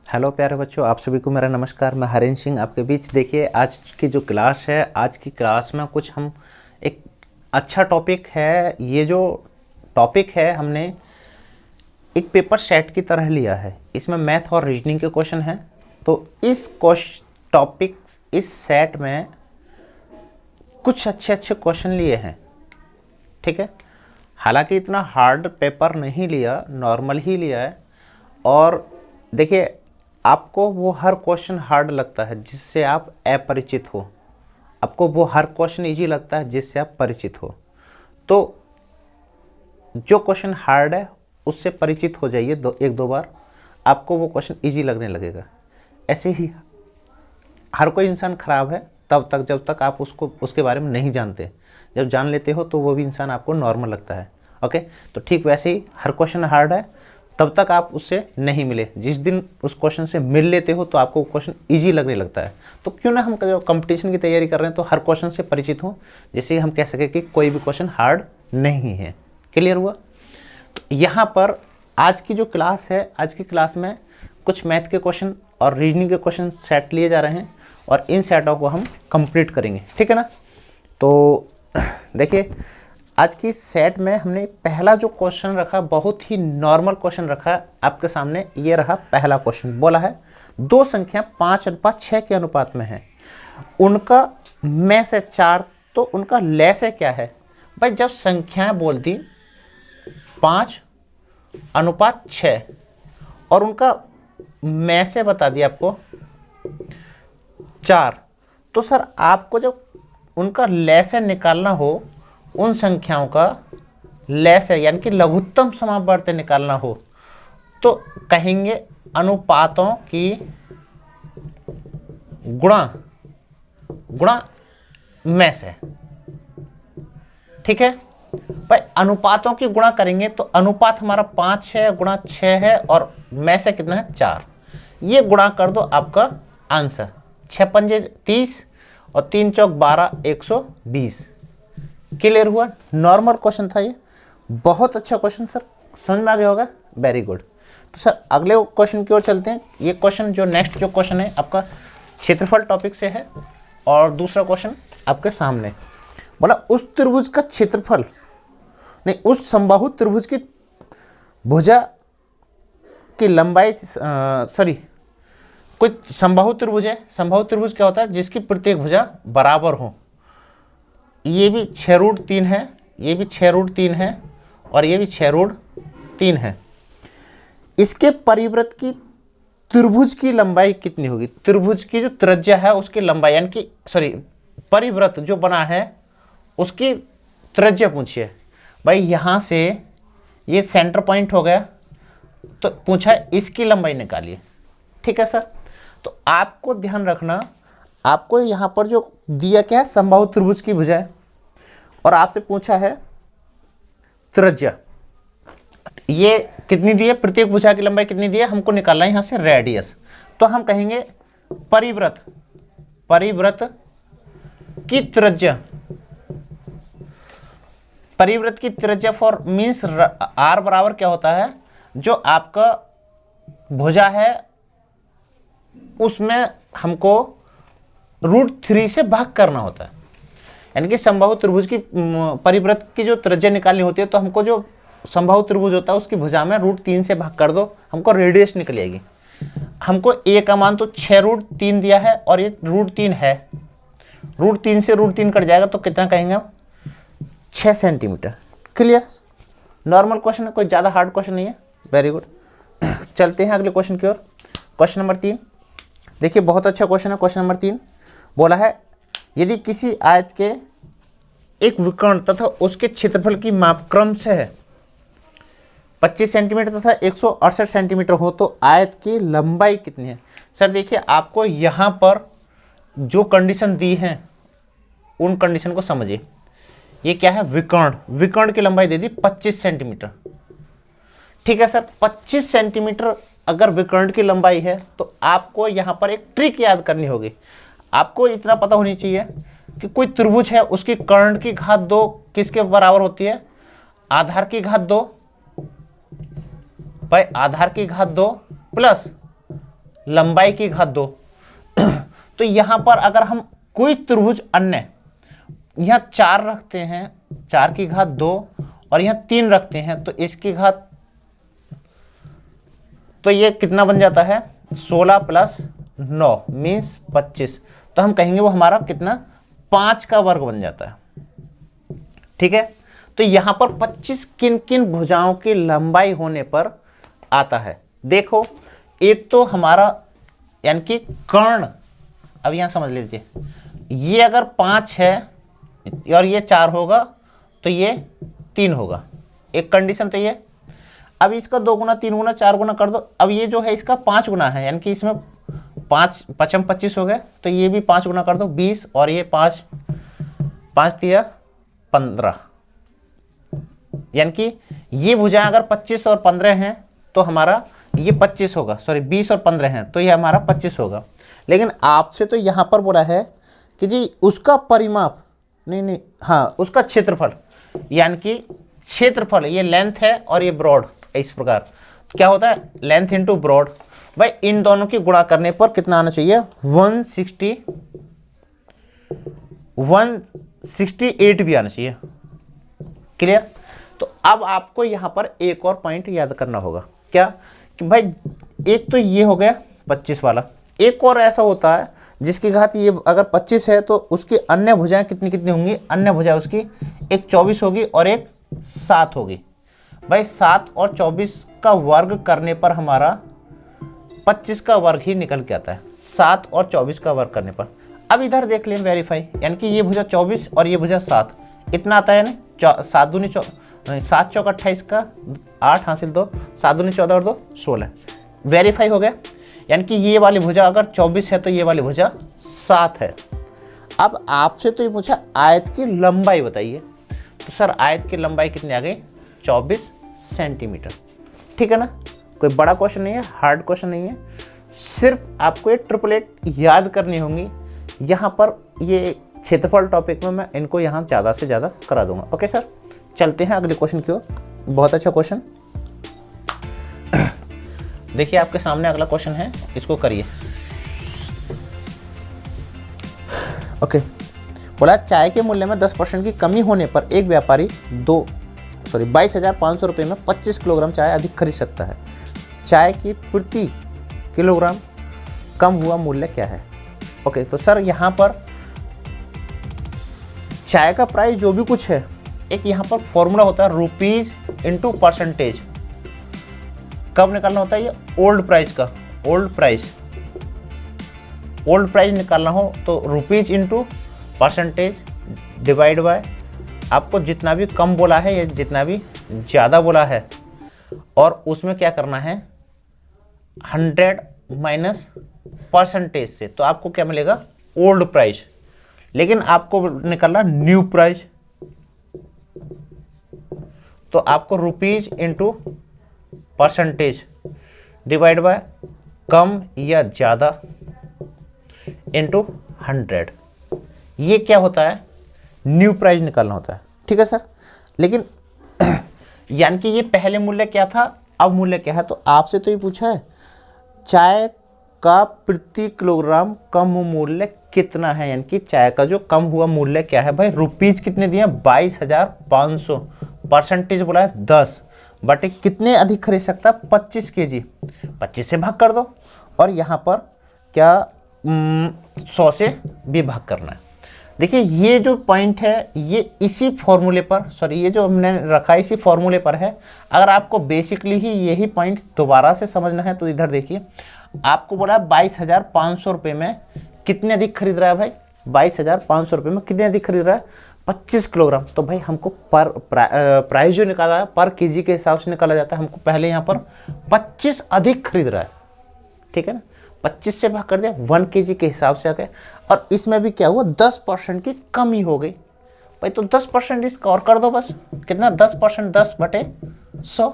Hello प्यारे बच्चों, आप सभी को मेरा नमस्कार। मैं हरीश सिंह आपके बीच। देखिए, आज की जो क्लास है, आज की क्लास में कुछ हम एक अच्छा टॉपिक है। ये जो टॉपिक है हमने एक पेपर सेट की तरह लिया है। इसमें मैथ और रीजनिंग के क्वेश्चन हैं। तो इस टॉपिक इस सेट में कुछ अच्छे अच्छे क्वेश्चन लिए हैं, ठीक है। हालांकि इतना हार्ड पेपर नहीं लिया, नॉर्मल ही लिया है। और देखिए, आपको वो हर क्वेश्चन हार्ड लगता है जिससे आप अपरिचित हो, आपको वो हर क्वेश्चन इजी लगता है जिससे आप परिचित हो। तो जो क्वेश्चन हार्ड है उससे परिचित हो जाइए एक दो बार, आपको वो क्वेश्चन इजी लगने लगेगा। ऐसे ही हर कोई इंसान ख़राब है तब तक जब तक आप उसके बारे में नहीं जानते। जब जान लेते हो तो वो भी इंसान आपको नॉर्मल लगता है। ओके, तो ठीक वैसे ही हर क्वेश्चन हार्ड है तब तक आप उससे नहीं मिले। जिस दिन उस क्वेश्चन से मिल लेते हो तो आपको क्वेश्चन इजी लगने लगता है। तो क्यों ना हम जो कंपटीशन की तैयारी कर रहे हैं तो हर क्वेश्चन से परिचित हों, जिससे हम कह सकें कि कोई भी क्वेश्चन हार्ड नहीं है। क्लियर हुआ? तो यहाँ पर आज की जो क्लास है, आज की क्लास में कुछ मैथ के क्वेश्चन और रीजनिंग के क्वेश्चन सेट लिए जा रहे हैं और इन सेटों को हम कंप्लीट करेंगे, ठीक है ना। तो देखिए, आज की सेट में हमने पहला जो क्वेश्चन रखा, बहुत ही नॉर्मल क्वेश्चन रखा आपके सामने। ये रहा पहला क्वेश्चन। बोला है दो संख्या 5:6 के अनुपात में है, उनका में से 4 तो उनका ले से क्या है। भाई, जब संख्याएं बोल दी 5:6 और उनका में से बता दिया आपको 4, तो सर आपको जब उनका ले से निकालना हो, उन संख्याओं का ले से यानी कि लघुत्तम समापवर्ती निकालना हो, तो कहेंगे अनुपातों की गुणा में से, ठीक है भाई। अनुपातों की गुणा करेंगे तो अनुपात हमारा 5 है, गुणा 6 है और में से कितना है 4। ये गुणा कर दो, आपका आंसर 6 पंजे 30 और 3 चौक 12, 120। क्लियर हुआ? नॉर्मल क्वेश्चन था ये, बहुत अच्छा क्वेश्चन सर, समझ में आ गया होगा। Very good. तो सर अगले क्वेश्चन की ओर चलते हैं। ये क्वेश्चन जो नेक्स्ट जो क्वेश्चन है आपका क्षेत्रफल टॉपिक से है और दूसरा क्वेश्चन आपके सामने। बोला उस त्रिभुज का क्षेत्रफल, नहीं, उस समबाहु त्रिभुज की भुजा की लंबाई, कोई समबाहु त्रिभुज है। समबाहु त्रिभुज क्या होता है? जिसकी प्रत्येक भुजा बराबर हो। ये भी 6√3 है, ये भी 6√3 है और ये भी 6√3 है। इसके परिवृत्त की त्रिभुज की लंबाई कितनी होगी? त्रिभुज की जो त्रिज्या है उसकी लंबाई, यानी कि परिवृत्त जो बना है उसकी त्रिज्या पूछिए। भाई, यहाँ से ये सेंटर पॉइंट हो गया तो पूछा इसकी लंबाई निकालिए, ठीक है सर। तो आपको ध्यान रखना, आपको यहाँ पर जो दिया क्या है, समबाहु त्रिभुज की भुजा है और आपसे पूछा है त्रिज्या। ये कितनी दी है? प्रत्येक भुजा की लंबाई कितनी दी है हमको निकालना है यहाँ से रेडियस। तो हम कहेंगे परिवृत्त की त्रिज्या, परिवृत्त की त्रिज्या फॉर मीन्स आर बराबर क्या होता है, जो आपका भुजा है उसमें हमको √3 से भाग करना होता है। यानी कि समबाहु त्रिभुज की परिवृत्त की जो त्रिज्या निकालनी होती है, तो हमको जो समबाहु त्रिभुज होता है उसकी भुजा में √3 से भाग कर दो, हमको रेडियस निकल आएगी। हमको ए का मान तो 6√3 दिया है और ये √3 है। √3 से √3 कट जाएगा तो कितना कहेंगे हम? 6 सेंटीमीटर। क्लियर? नॉर्मल क्वेश्चन है, कोई ज़्यादा हार्ड क्वेश्चन नहीं है। Very good. चलते हैं अगले क्वेश्चन की ओर। क्वेश्चन नंबर 3 देखिए, बहुत अच्छा क्वेश्चन है। क्वेश्चन नंबर 3 बोला है यदि किसी आयत के एक विकर्ण तथा उसके क्षेत्रफल की माप क्रम से है 25 सेंटीमीटर तथा 168 सेंटीमीटर हो तो आयत की लंबाई कितनी है? सर देखिए, आपको यहाँ पर जो कंडीशन दी है उन कंडीशन को समझिए। ये क्या है? विकर्ण की लंबाई दे दी 25 सेंटीमीटर, ठीक है सर। 25 सेंटीमीटर अगर विकर्ण की लंबाई है तो आपको यहाँ पर एक ट्रिक याद करनी होगी। आपको इतना पता होनी चाहिए कि कोई त्रिभुज है, उसकी कर्ण की घात 2 किसके बराबर होती है? आधार की घात 2 भाई, आधार की घात 2 प्लस लंबाई की घात 2। तो यहाँ पर अगर हम कोई त्रिभुज अन्य, यहाँ 4 रखते हैं, 4 की घात 2 और यहाँ 3 रखते हैं, तो इसकी घात, तो ये कितना बन जाता है 16 प्लस 9 मीन्स 25। तो हम कहेंगे वो हमारा कितना 5 का वर्ग बन जाता है। ठीक है, तो यहाँ पर 25 किन किन भुजाओं की लंबाई होने पर आता है। देखो, एक तो हमारा यानी कि कर्ण, अब यहाँ समझ लीजिए, ये अगर 5 है और ये 4 होगा तो ये 3 होगा, एक कंडीशन तो ये। अब इसका 2 गुना 3 गुना 4 गुना कर दो, अब ये जो है इसका 5 गुना है, यानी कि इसमें 5 पचम 25 हो गए, तो ये भी 5 गुना कर दो 20 और ये 5 5 तिया 15, यानी कि ये भुजाएं अगर 25 और 15 हैं तो हमारा ये 25 होगा, सॉरी 20 और 15 हैं तो ये हमारा 25 होगा। लेकिन आपसे तो यहाँ पर बोला है कि जी उसका परिमाप, नहीं, हाँ उसका क्षेत्रफल, यानी कि क्षेत्रफल, ये लेंथ है और ये ब्रॉड, इस प्रकार तो क्या होता है लेंथ इंटू ब्रॉड। भाई इन दोनों की गुणा करने पर कितना आना चाहिए 168 भी आना चाहिए। क्लियर। तो अब आपको यहाँ पर एक और पॉइंट याद करना होगा, क्या कि भाई एक तो ये हो गया 25 वाला, एक और ऐसा होता है जिसकी घात ये अगर 25 है तो उसकी अन्य भुजाएं कितनी कितनी होंगी, अन्य भुजाएं उसकी एक 24 होगी और एक 7 होगी। भाई 7 और 24 का वर्ग करने पर हमारा 25 का वर्ग ही निकल के आता है, 7 और 24 का वर्ग करने पर। अब इधर देख लें वेरीफाई, यानी कि ये भुजा 24 और ये भुजा 7, इतना आता है ना, 7 दूनी 7 चौक 28 का 8 हासिल 2, 7 दूनी 14 और 2 16, वेरीफाई हो गया। यानी कि ये वाली भुजा अगर 24 है तो ये वाली भुजा 7 है। अब आपसे तो ये पूछा आयत की लंबाई बताइए, तो सर आयत की लंबाई कितनी आ गई 24 सेंटीमीटर। ठीक है ना, कोई बड़ा क्वेश्चन नहीं है, हार्ड क्वेश्चन नहीं है, सिर्फ आपको ये ट्रिपलेट याद करनी होंगी। यहाँ पर ये क्षेत्रफल टॉपिक में मैं इनको यहाँ ज़्यादा से ज़्यादा करा दूंगा। ओके सर, चलते हैं अगले क्वेश्चन की ओर। बहुत अच्छा क्वेश्चन, देखिए आपके सामने अगला क्वेश्चन है, इसको करिए। ओके, बोला चाय के मूल्य में 10% की कमी होने पर एक व्यापारी 22,500 रुपये में 25 किलोग्राम चाय अधिक खरीद सकता है। चाय की प्रति किलोग्राम कम हुआ मूल्य क्या है। ओके, तो सर यहाँ पर चाय का प्राइस जो भी कुछ है, एक यहाँ पर फॉर्मूला होता है रुपीज इंटू परसेंटेज। कब निकालना होता है ये ओल्ड प्राइस का, ओल्ड प्राइस निकालना हो तो rupees into percentage divide bye आपको जितना भी कम बोला है या जितना भी ज़्यादा बोला है, और उसमें क्या करना है 100 माइनस परसेंटेज से, तो आपको क्या मिलेगा ओल्ड प्राइस। लेकिन आपको निकालना न्यू प्राइस, तो आपको rupees into percentage divide by कम या ज़्यादा इंटू 100, ये क्या होता है न्यू प्राइस निकालना होता है। ठीक है सर, लेकिन यानी कि ये पहले मूल्य क्या था, अब मूल्य क्या है। तो आपसे तो ये पूछा है चाय का प्रति किलोग्राम कम मूल्य कितना है, यानी कि चाय का जो कम हुआ मूल्य क्या है। भाई रुपीज कितने दिए 22,500, परसेंटेज बोला है 10, बट कितने अधिक खरीद सकता है 25 kg, 25 से भाग कर दो, और यहाँ पर क्या 100 से भी भाग करना है। देखिए ये जो पॉइंट है ये इसी फॉर्मूले पर, सॉरी ये जो हमने रखा है इसी फॉर्मूले पर है। अगर आपको बेसिकली ही यही पॉइंट दोबारा से समझना है तो इधर देखिए, आपको बोला 22,500 रुपये में कितने अधिक खरीद रहा है भाई, 22,500 रुपये में कितने अधिक खरीद रहा है 25 किलोग्राम। तो भाई हमको पर प्राइस जो निकाला है पर केजी के हिसाब से निकाला जाता है, हमको पहले यहाँ पर 25 अधिक खरीद रहा है। ठीक है ना, 25 से भाग कर दिया 1 kg के हिसाब से आ गए, और इसमें भी क्या हुआ 10% की कमी हो गई। भाई तो 10% इसका और कर दो, बस कितना 10%, 10/100,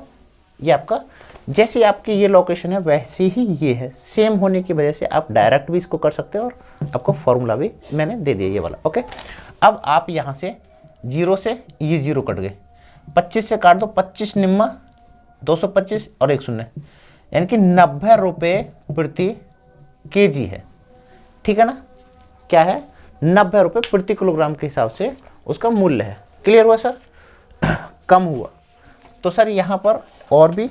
ये आपका जैसे आपकी ये लोकेशन है वैसे ही ये है, सेम होने की वजह से आप डायरेक्ट भी इसको कर सकते हो, और आपको फॉर्मूला भी मैंने दे दिया ये वाला। ओके, अब आप यहाँ से 0 से ये 0 कट गए, 25 से काट दो, 25 निम्मा 225 और 1 शून्य, यानी कि 90 रुपये प्रति kg है, ठीक है ना, क्या है 90 रुपये प्रति किलोग्राम के हिसाब से उसका मूल्य है। क्लियर हुआ सर? कम हुआ तो सर यहाँ पर और भी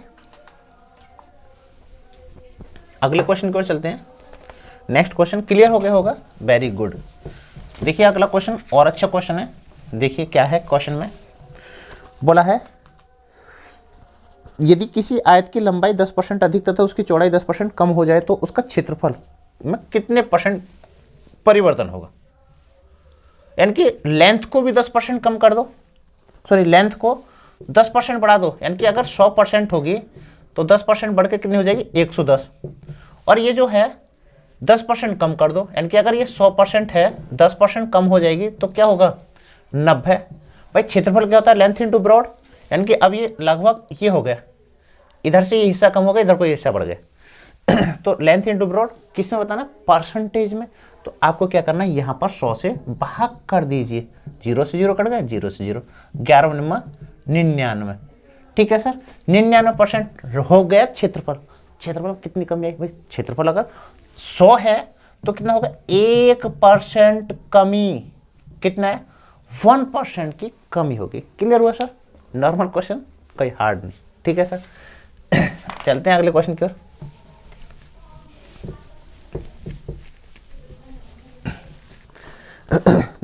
अगले क्वेश्चन की ओर चलते हैं। नेक्स्ट क्वेश्चन क्लियर हो गया होगा, वेरी गुड। देखिए अगला क्वेश्चन और अच्छा क्वेश्चन है। देखिए क्या है क्वेश्चन में बोला है, यदि किसी आयत की लंबाई 10% अधिक तथा उसकी चौड़ाई 10% कम हो जाए तो उसका क्षेत्रफल में कितने % परिवर्तन होगा। यानी कि लेंथ को भी 10% कम कर दो, सॉरी लेंथ को 10% बढ़ा दो, यानी कि अगर 100% होगी तो 10% बढ़ के कितनी हो जाएगी 110, और ये जो है 10% कम कर दो, यानी कि अगर ये 100% है 10% कम हो जाएगी तो क्या होगा 90। भाई क्षेत्रफल क्या होता है, लेंथ इंटू ब्रॉड, यानी कि अब ये लगभग ये हो गया, इधर से ये हिस्सा कम हो गया, इधर को ये हिस्सा बढ़ गया तो लेंथ इंटू ब्रॉड किस में बताना, परसेंटेज में। तो आपको क्या करना है, यहाँ पर 100 से भाग कर दीजिए, 0 से 0 कट गया, 0 से 0, 11 9 99, ठीक है सर, 99% हो गया क्षेत्रफल। क्षेत्रफल कितनी कमी आई भाई, क्षेत्रफल अगर 100 है तो कितना होगा 1% कमी, कितना है 1% की कमी होगी। क्लियर हुआ सर? नॉर्मल क्वेश्चन, कोई हार्ड नहीं, ठीक है सर। चलते हैं अगले क्वेश्चन की ओर।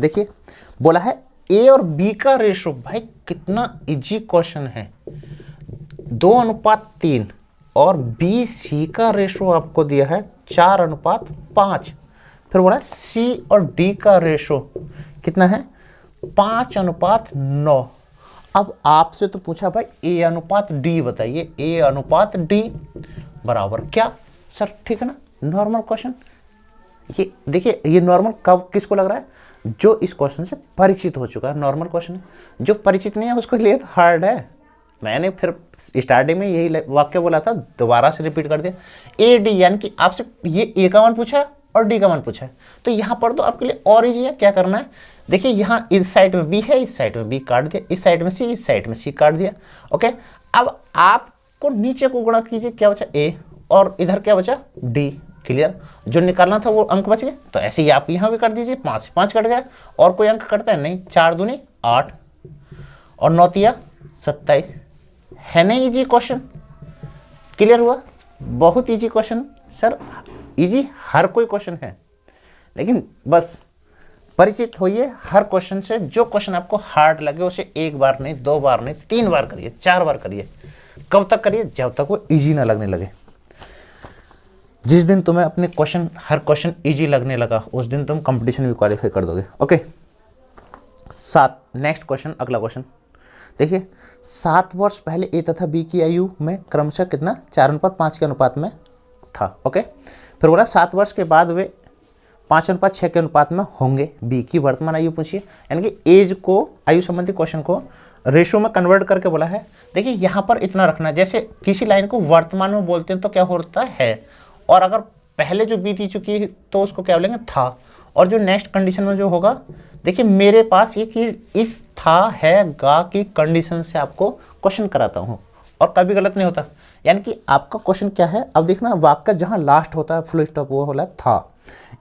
देखिए बोला है ए और बी का रेशो, भाई कितना इजी क्वेश्चन है, 2:3 और बी सी का रेशो आपको दिया है 4:5। फिर बोला सी और डी का रेशो कितना है 5:9। अब आपसे तो पूछा भाई ए अनुपात डी बताइए, ए अनुपात डी बराबर क्या सर, ठीक है ना, नॉर्मल क्वेश्चन। ये देखिए ये नॉर्मल कब किसको लग रहा है, जो इस क्वेश्चन से परिचित हो चुका है, नॉर्मल क्वेश्चन है। जो परिचित नहीं है उसके लिए तो हार्ड है। मैंने फिर स्टार्टिंग में यही वाक्य बोला था, दोबारा से रिपीट कर दिया। ए डी यानी कि आपसे ये ए का मान पूछा है और डी का मान पूछा है, तो यहाँ पर तो आपके लिए और इजी है। क्या करना है, देखिए यहाँ इस साइड में बी है, इस साइड में बी काट दिया, इस साइड में सी, इस साइड में सी काट दिया। ओके, अब आपको नीचे को गुणा कीजिए, क्या बचा ए और इधर क्या बचा डी। क्लियर, जो निकालना था वो अंक बच गए, तो ऐसे ही आप यहाँ भी कर दीजिए, 5 से 5 कट गया, और कोई अंक कटता है नहीं, 4 दूनी 8 और 9 तिया 27, है नहीं इजी क्वेश्चन। क्लियर हुआ, बहुत इजी क्वेश्चन सर, इजी हर कोई क्वेश्चन है, लेकिन बस परिचित होइए हर क्वेश्चन से। जो क्वेश्चन आपको हार्ड लगे उसे एक बार नहीं, 2 बार नहीं, 3 बार करिए, 4 बार करिए। कब तक करिए, जब तक वो इजी ना लगने लगे। जिस दिन तुम्हें अपने क्वेश्चन हर क्वेश्चन इजी लगने लगा उस दिन तुम कंपटीशन भी क्वालिफाई कर दोगे। ओके, 7 नेक्स्ट क्वेश्चन, अगला क्वेश्चन देखिए। 7 वर्ष पहले ए तथा बी की आयु में क्रमशः कितना 4:5 के अनुपात में था। ओके, फिर बोला 7 वर्ष के बाद वे 5:6 के अनुपात में होंगे। बी की वर्तमान आयु पूछिए, यानी कि एज को, आयु संबंधी क्वेश्चन को रेशो में कन्वर्ट करके बोला है। देखिए यहाँ पर इतना रखना, जैसे किसी लाइन को वर्तमान में बोलते हैं तो क्या होता है, और अगर पहले जो बीती चुकी है तो उसको क्या बोलेंगे था, और जो नेक्स्ट कंडीशन में जो होगा, देखिए मेरे पास ये कि इस था है गा की कंडीशन से आपको क्वेश्चन कराता हूँ और कभी गलत नहीं होता। यानी कि आपका क्वेश्चन क्या है, अब देखना वाक्य जहाँ लास्ट होता है फुल स्टॉप वो होला था,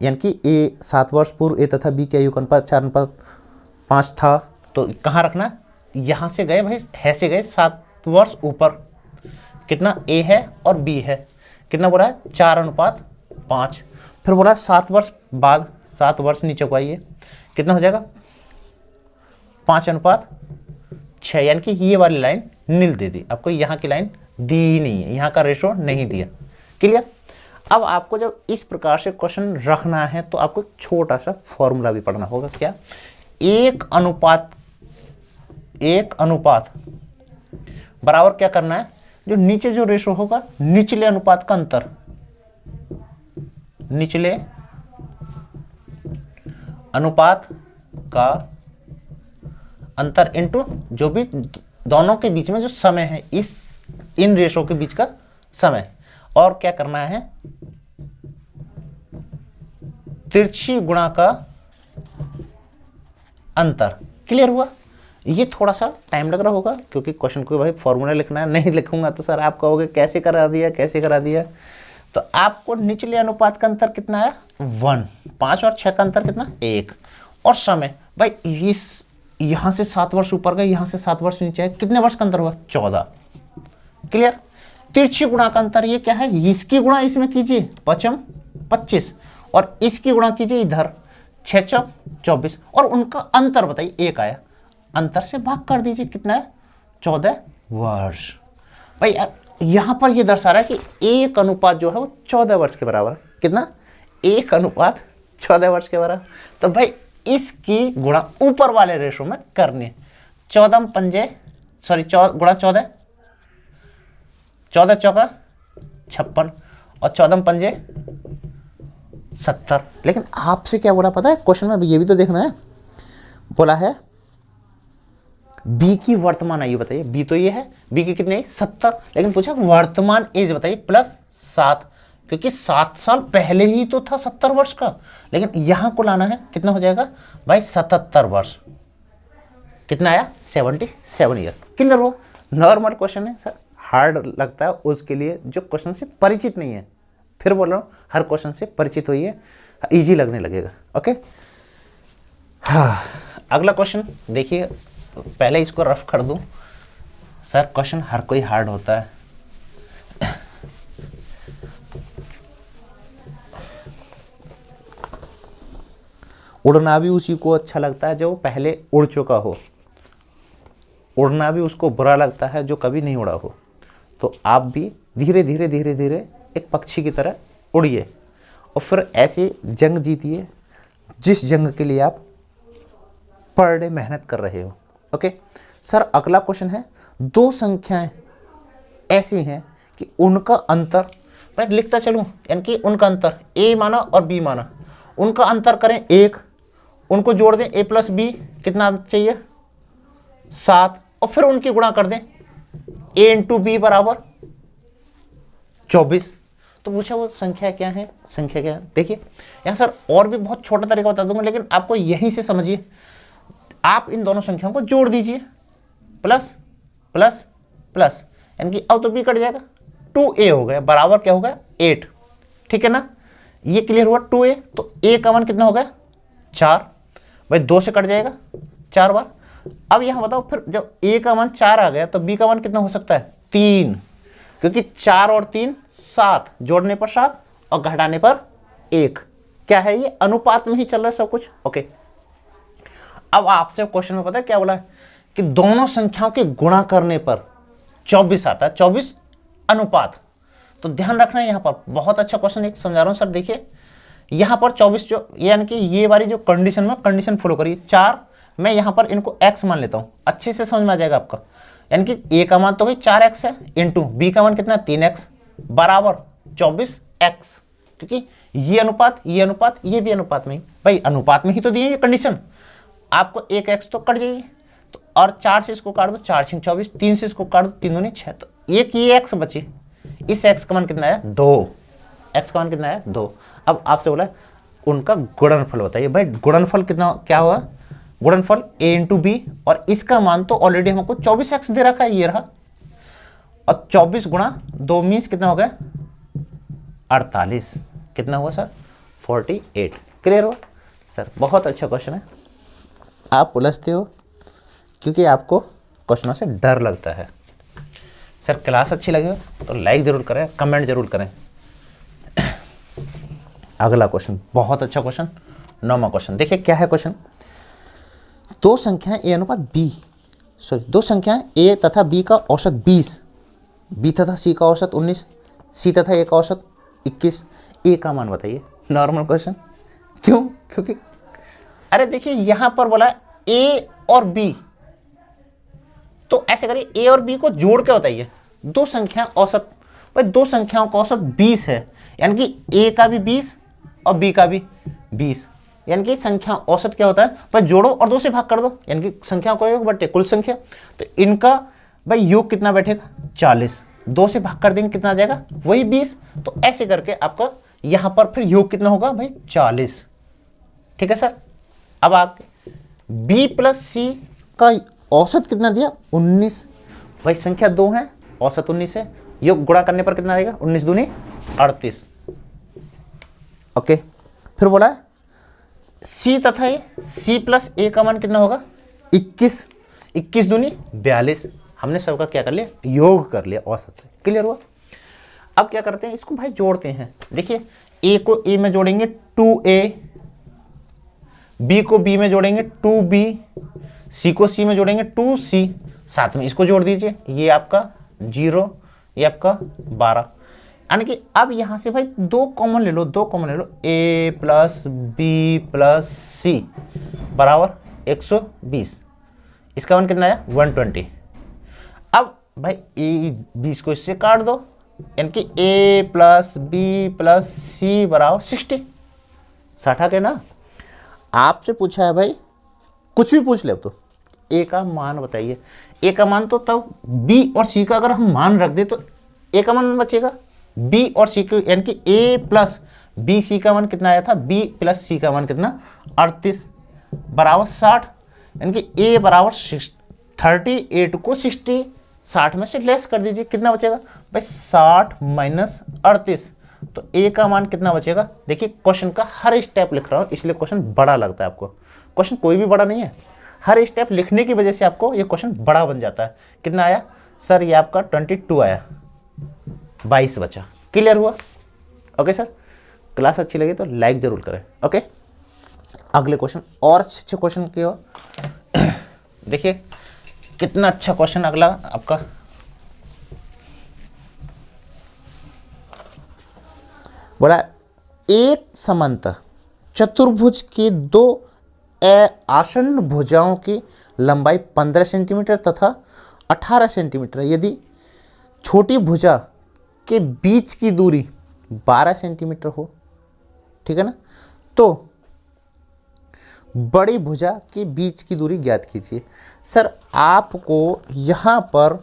यानी कि ए 7 वर्ष पूर्व ए तथा बी के आयु का अनुपात 4:5 था, तो कहाँ रखना, यहाँ से गए भाई, है से गए 7 वर्ष ऊपर, कितना ए है और बी है, कितना बोला है 4:5। फिर बोला 7 वर्ष बाद, 7 वर्ष नीचे को आइए, कितना हो जाएगा 5:6, यानी कि ये वाली लाइन नील दे दी आपको, यहाँ की लाइन दी ही नहीं है, यहाँ का रेशो नहीं दिया। क्लियर। अब आपको जब इस प्रकार से क्वेश्चन रखना है तो आपको छोटा सा फॉर्मूला भी पढ़ना होगा। क्या, एक अनुपात बराबर क्या करना है, जो नीचे जो रेशो होगा निचले अनुपात का अंतर, निचले अनुपात का अंतर इनटू जो भी दोनों के बीच में जो समय है, इन रेशो के बीच का समय, और क्या करना है तिरछी गुणा का अंतर। क्लियर हुआ। ये थोड़ा सा टाइम लग रहा होगा क्योंकि क्वेश्चन को भाई फॉर्मूला लिखना है, नहीं लिखूंगा तो सर आप कहोगे कैसे करा दिया कैसे करा दिया। तो आपको निचले अनुपात का अंतर कितना आया 1, 5 और 6 का अंतर कितना 1। और समय भाई इस यहाँ से 7 वर्ष ऊपर गए, यहाँ से 7 वर्ष नीचे है, कितने वर्ष का अंतर हुआ 14। क्लियर। तिरछी गुणा का अंतर ये क्या है, इसकी गुणा इसमें कीजिए 5 25 और इसकी गुणा कीजिए इधर 6 चौक 24 और उनका अंतर बताइए 1 आया, अंतर से भाग कर दीजिए कितना है 14 वर्ष। भाई यहाँ पर ये दर्शा रहा है कि 1 अनुपात जो है वो 14 वर्ष के बराबर है। कितना 1 अनुपात 14 वर्ष के बराबर। तो भाई इसकी गुणा ऊपर वाले रेशो में करनी है। 14 पंजे सॉरी गुणा 14, 14 चौका 56 और 14 पंजे 70। लेकिन आपसे क्या बोला पता है क्वेश्चन में, ये भी तो देखना है। बोला है बी की वर्तमान आयु बताइए, बी तो ये है, बी की कितनी आई 70, लेकिन पूछा वर्तमान एज बताइए +7, क्योंकि 7 साल पहले ही तो था 70 वर्ष का, लेकिन यहां को लाना है कितना हो जाएगा भाई 77 वर्ष। कितना आया 77 ईयर। क्लियर हो। नॉर्मल क्वेश्चन है सर, हार्ड लगता है उसके लिए जो क्वेश्चन से परिचित नहीं है। फिर बोल रहा हूँ हर क्वेश्चन से परिचित होइए, इजी लगने लगेगा। ओके हाँ, अगला क्वेश्चन देखिए, पहले इसको रफ कर दूं। सर क्वेश्चन हर कोई हार्ड होता है। उड़ना भी उसी को अच्छा लगता है जो पहले उड़ चुका हो, उड़ना भी उसको बुरा लगता है जो कभी नहीं उड़ा हो। तो आप भी धीरे धीरे धीरे धीरे एक पक्षी की तरह उड़िए और फिर ऐसे जंग जीतिए जिस जंग के लिए आप पर डे मेहनत कर रहे हो। ओके सर, अगला क्वेश्चन है, 2 संख्याएं ऐसी हैं कि उनका अंतर, मैं लिखता चलूं, यानी कि उनका अंतर a माना और b माना, उनका अंतर करें 1, उनको जोड़ दें a + b कितना चाहिए 7 और फिर उनकी गुणा कर दें a × b = 24। तो पूछा वो संख्या क्या है, संख्या क्या है। देखिए यहाँ सर और भी बहुत छोटा तरीका बता दूंगा, लेकिन आपको यहीं से समझिए। आप इन दोनों संख्याओं को जोड़ दीजिए, प्लस प्लस प्लस, यानी कि अब तो b कट जाएगा, 2a हो गया बराबर क्या होगा 8। ठीक है ना, ये क्लियर हुआ 2a। तो a का मान कितना हो गया 4, भाई 2 से कट जाएगा 4 बार। अब यहाँ बताओ फिर जब a का मान 4 आ गया तो b का मान कितना हो सकता है 3, क्योंकि 4 और 3 7, जोड़ने पर 7 और घटाने पर 1। क्या है ये, अनुपात में ही चल रहा है सब कुछ। ओके अब आपसे क्वेश्चन में पता है क्या बोला है कि दोनों संख्याओं के गुणा करने पर 24 आता है, 24 अनुपात। तो ध्यान रखना है यहाँ पर, बहुत अच्छा क्वेश्चन एक समझा रहा हूँ सर। देखिए यहाँ पर 24 जो यानी कि ये वाली जो कंडीशन में कंडीशन फॉलो करिए, 4 मैं यहाँ पर इनको x मान लेता हूँ, अच्छे से समझ में आ जाएगा आपका। यानी कि a का मान तो भाई 4x है, इंटू b का मान कितना 3x बराबर 24x, क्योंकि ये अनुपात ये भी अनुपात में ही, भाई अनुपात में ही तो दिए ये कंडीशन। आपको 1x तो कट जाइए, तो और 4 से इसको काट दो, 4 × 24, 3 से इसको काट दो, 3 दूनी 6, तो एक ये x बची, इस x का मान कितना है 2, x का मान कितना है 2। अब आपसे बोला उनका गुणनफल बताइए। भाई गुणनफल कितना क्या होगा, गुणनफल a × b, और इसका मान तो ऑलरेडी हमको 24x दे रखा है, ये रहा, और 24 गुणा 2 मीन्स कितना हो गया 48। कितना हुआ सर 48। क्लियर हो सर, बहुत अच्छा क्वेश्चन है। आप उलझते हो क्योंकि आपको क्वेश्चनों से डर लगता है। सर क्लास अच्छी लगे तो लाइक जरूर करें, कमेंट जरूर करें। अगला क्वेश्चन बहुत अच्छा क्वेश्चन, 9वां क्वेश्चन। देखिए क्या है क्वेश्चन, 2 संख्याएं a अनुपात b, सॉरी 2 संख्याएं a तथा b का औसत 20, b तथा c का औसत 19, c तथा a का औसत 21, a का मान बताइए। नॉर्मल क्वेश्चन, क्यों, क्योंकि अरे देखिए यहां पर बोला a और b, तो ऐसे करिए a और b को जोड़ के बताइए। 2 संख्या औसत, भाई 2 संख्याओं का औसत 20 है, यानी कि a का भी 20 और b का भी 20, यानी कि संख्या औसत क्या होता है, भाई जोड़ो और 2 से भाग कर दो, यानी कि संख्या को योग बटे कुल संख्या। तो इनका भाई योग कितना बैठेगा 40, 2 से भाग कर देंगे कितना आ जाएगा वही 20। तो ऐसे करके आपका यहाँ पर फिर योग कितना होगा भाई 40। ठीक है सर। अब आप b + c का औसत कितना दिया 19, भाई संख्या 2 है, औसत 19 है, योग गुणा करने पर कितना आएगा 19 दूनी 38। ओके, फिर बोला है सी तथा ए, सी प्लस ए का मान कितना होगा 21, 21 दूनी 42। हमने सबका क्या कर लिया, योग कर लिया औसत से। क्लियर हुआ। अब क्या करते हैं, इसको भाई जोड़ते हैं। देखिए ए को ए में जोड़ेंगे 2a, बी को बी में जोड़ेंगे 2b, सी को सी में जोड़ेंगे 2c, साथ में इसको जोड़ दीजिए, ये आपका 0, ये आपका 12। यानी कि अब यहाँ से भाई दो कॉमन ले लो, दो कॉमन ले लो, a प्लस बी प्लस सी बराबर 120। इसका मान कितना आया 120। अब भाई ए 20 को इससे काट दो, यानी कि a प्लस बी प्लस सी बराबर 60। 60 आ गए ना। आपसे पूछा है भाई कुछ भी पूछ ले तो a का मान बताइए। a का मान तो तब b और c का अगर हम मान रख दे तो a का मान बचेगा, b और c को, यानी कि a प्लस बी सी का मान कितना आया था, b प्लस c का मान कितना 38 बराबर 60, यानी कि a बराबर 38 को 60 में से लेस कर दीजिए, कितना बचेगा भाई 60 माइनस 38, तो a का मान कितना बचेगा। देखिए क्वेश्चन का हर स्टेप लिख रहा हूँ इसलिए क्वेश्चन बड़ा लगता है आपको। क्वेश्चन कोई भी बड़ा नहीं है, हर स्टेप लिखने की वजह से आपको ये क्वेश्चन बड़ा बन जाता है। कितना आया सर, ये आपका 22 आया, 22 बचा। क्लियर हुआ। ओके सर, क्लास अच्छी लगी तो लाइक जरूर करें। ओके, अगले क्वेश्चन और अच्छे क्वेश्चन की ओर देखिए कितना अच्छा क्वेश्चन अगला आपका। बोला एक समांतर चतुर्भुज की दो आसन्न भुजाओं की लंबाई 15 सेंटीमीटर तथा 18 सेंटीमीटर, यदि छोटी भुजा के बीच की दूरी 12 सेंटीमीटर हो, ठीक है ना, तो बड़ी भुजा के बीच की दूरी ज्ञात कीजिए। सर आपको यहाँ पर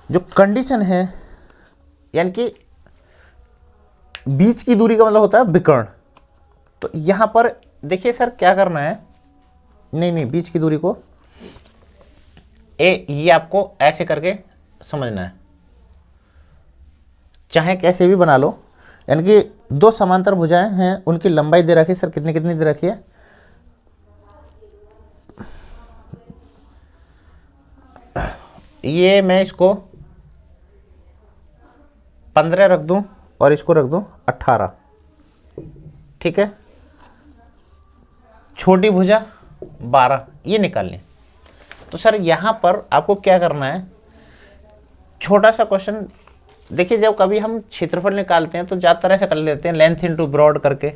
जो कंडीशन है, यानी कि बीच की दूरी का मतलब होता है विकर्ण, तो यहाँ पर देखिए सर क्या करना है, नहीं बीच की दूरी को ये आपको ऐसे करके समझना है, चाहे कैसे भी बना लो। यानी कि दो समांतर भुजाएं हैं, उनकी लंबाई दे रखी है सर, कितनी कितनी दे रखी है, ये मैं इसको 15 रख दूं और इसको रख दूं 18, ठीक है। छोटी भुजा 12, ये निकालनी। तो सर यहाँ पर आपको क्या करना है, छोटा सा क्वेश्चन देखिए, जब कभी हम क्षेत्रफल निकालते हैं तो ज़्यादातर ऐसा कर लेते हैं लेंथ इनटू ब्रॉड करके,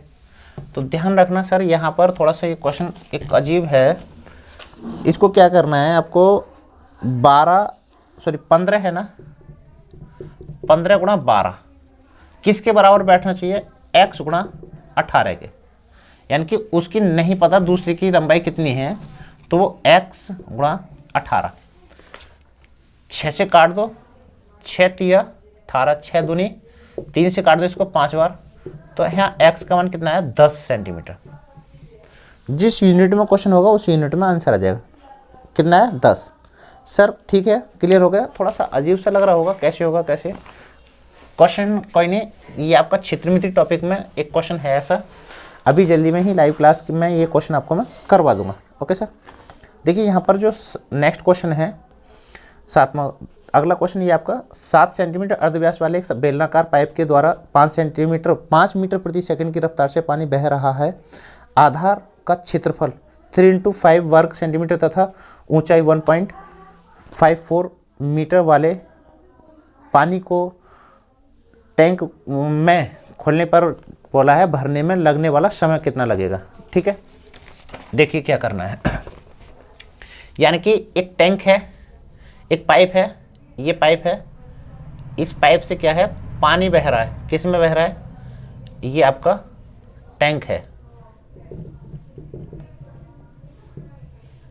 तो ध्यान रखना सर यहाँ पर थोड़ा सा ये क्वेश्चन एक अजीब है। इसको क्या करना है आपको, 15 है ना, 15 गुणा 12 किसके बराबर बैठना चाहिए, x गुणा 18 के, यानी कि उसकी नहीं पता दूसरी की लंबाई कितनी है, तो वो x गुणा 18, 6 से काट दो, 6 तिया 18, 6 दूनी 3 से काट दो इसको 5 बार, तो यहाँ x का मान कितना है 10 सेंटीमीटर। जिस यूनिट में क्वेश्चन होगा उस यूनिट में आंसर आ जाएगा, कितना है 10। सर ठीक है, क्लियर हो गया। थोड़ा सा अजीब सा लग रहा होगा, कैसे होगा कैसे, क्वेश्चन कोई नहीं, ये आपका क्षेत्रमिति टॉपिक में एक क्वेश्चन है ऐसा, अभी जल्दी में ही लाइव क्लास में ये क्वेश्चन आपको मैं करवा दूंगा। ओके सर, देखिए यहाँ पर जो नेक्स्ट क्वेश्चन है 7वां, अगला क्वेश्चन ये आपका 7 सेंटीमीटर अर्धव्यास वाले एक बेलनाकार पाइप के द्वारा 5 मीटर प्रति सेकंड की रफ्तार से पानी बह रहा है। आधार का क्षेत्रफल 3x5 वर्ग सेंटीमीटर तथा ऊंचाई 1.54 मीटर वाले पानी को टैंक में खोलने पर बोला है भरने में लगने वाला समय कितना लगेगा। ठीक है, देखिए क्या करना है। यानी कि एक टैंक है, एक पाइप है, ये पाइप है, इस पाइप से क्या है पानी बह रहा है, किस में बह रहा है, ये आपका टैंक है,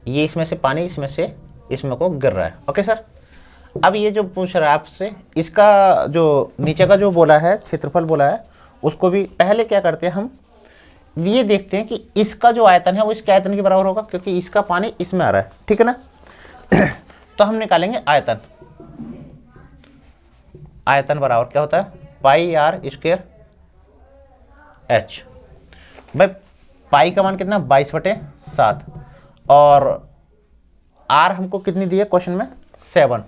ये इसमें से पानी इसमें से इसमें को गिर रहा है। ओके सर, अब ये जो पूछ रहा है आपसे, इसका जो नीचे का जो बोला है क्षेत्रफल बोला है, उसको भी पहले क्या करते हैं हम ये देखते हैं कि इसका जो आयतन है वो इसके आयतन के बराबर होगा, क्योंकि इसका पानी इसमें आ रहा है, ठीक है ना। तो हम निकालेंगे आयतन, आयतन बराबर क्या होता है पाई आर स्क्वायर एच। भाई पाई का मान कितना 22/7 और आर हमको कितनी दी है क्वेश्चन में 7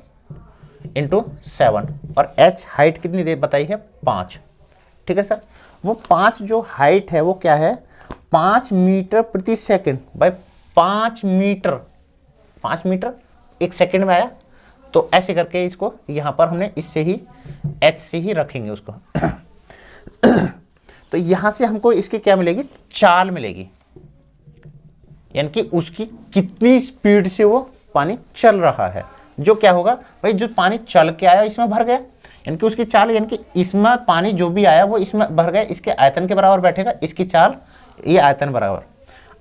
× 7 और एच हाइट कितनी दे बताई है 5। ठीक है सर, वो 5 जो हाइट है वो क्या है 5 मीटर प्रति सेकंड। भाई 5 मीटर 1 सेकंड में आया, तो ऐसे करके इसको यहाँ पर हमने इससे ही एच से ही रखेंगे उसको। तो यहाँ से हमको इसकी क्या मिलेगी चाल मिलेगी, यानी कि उसकी कितनी स्पीड से वो पानी चल रहा है। जो क्या होगा भाई, जो पानी चल के आया इसमें भर गया, यानी कि उसकी चाल, यानी कि इसमें पानी जो भी आया वो इसमें भर गया, इसके आयतन के बराबर बैठेगा, इसकी चाल ये आयतन बराबर।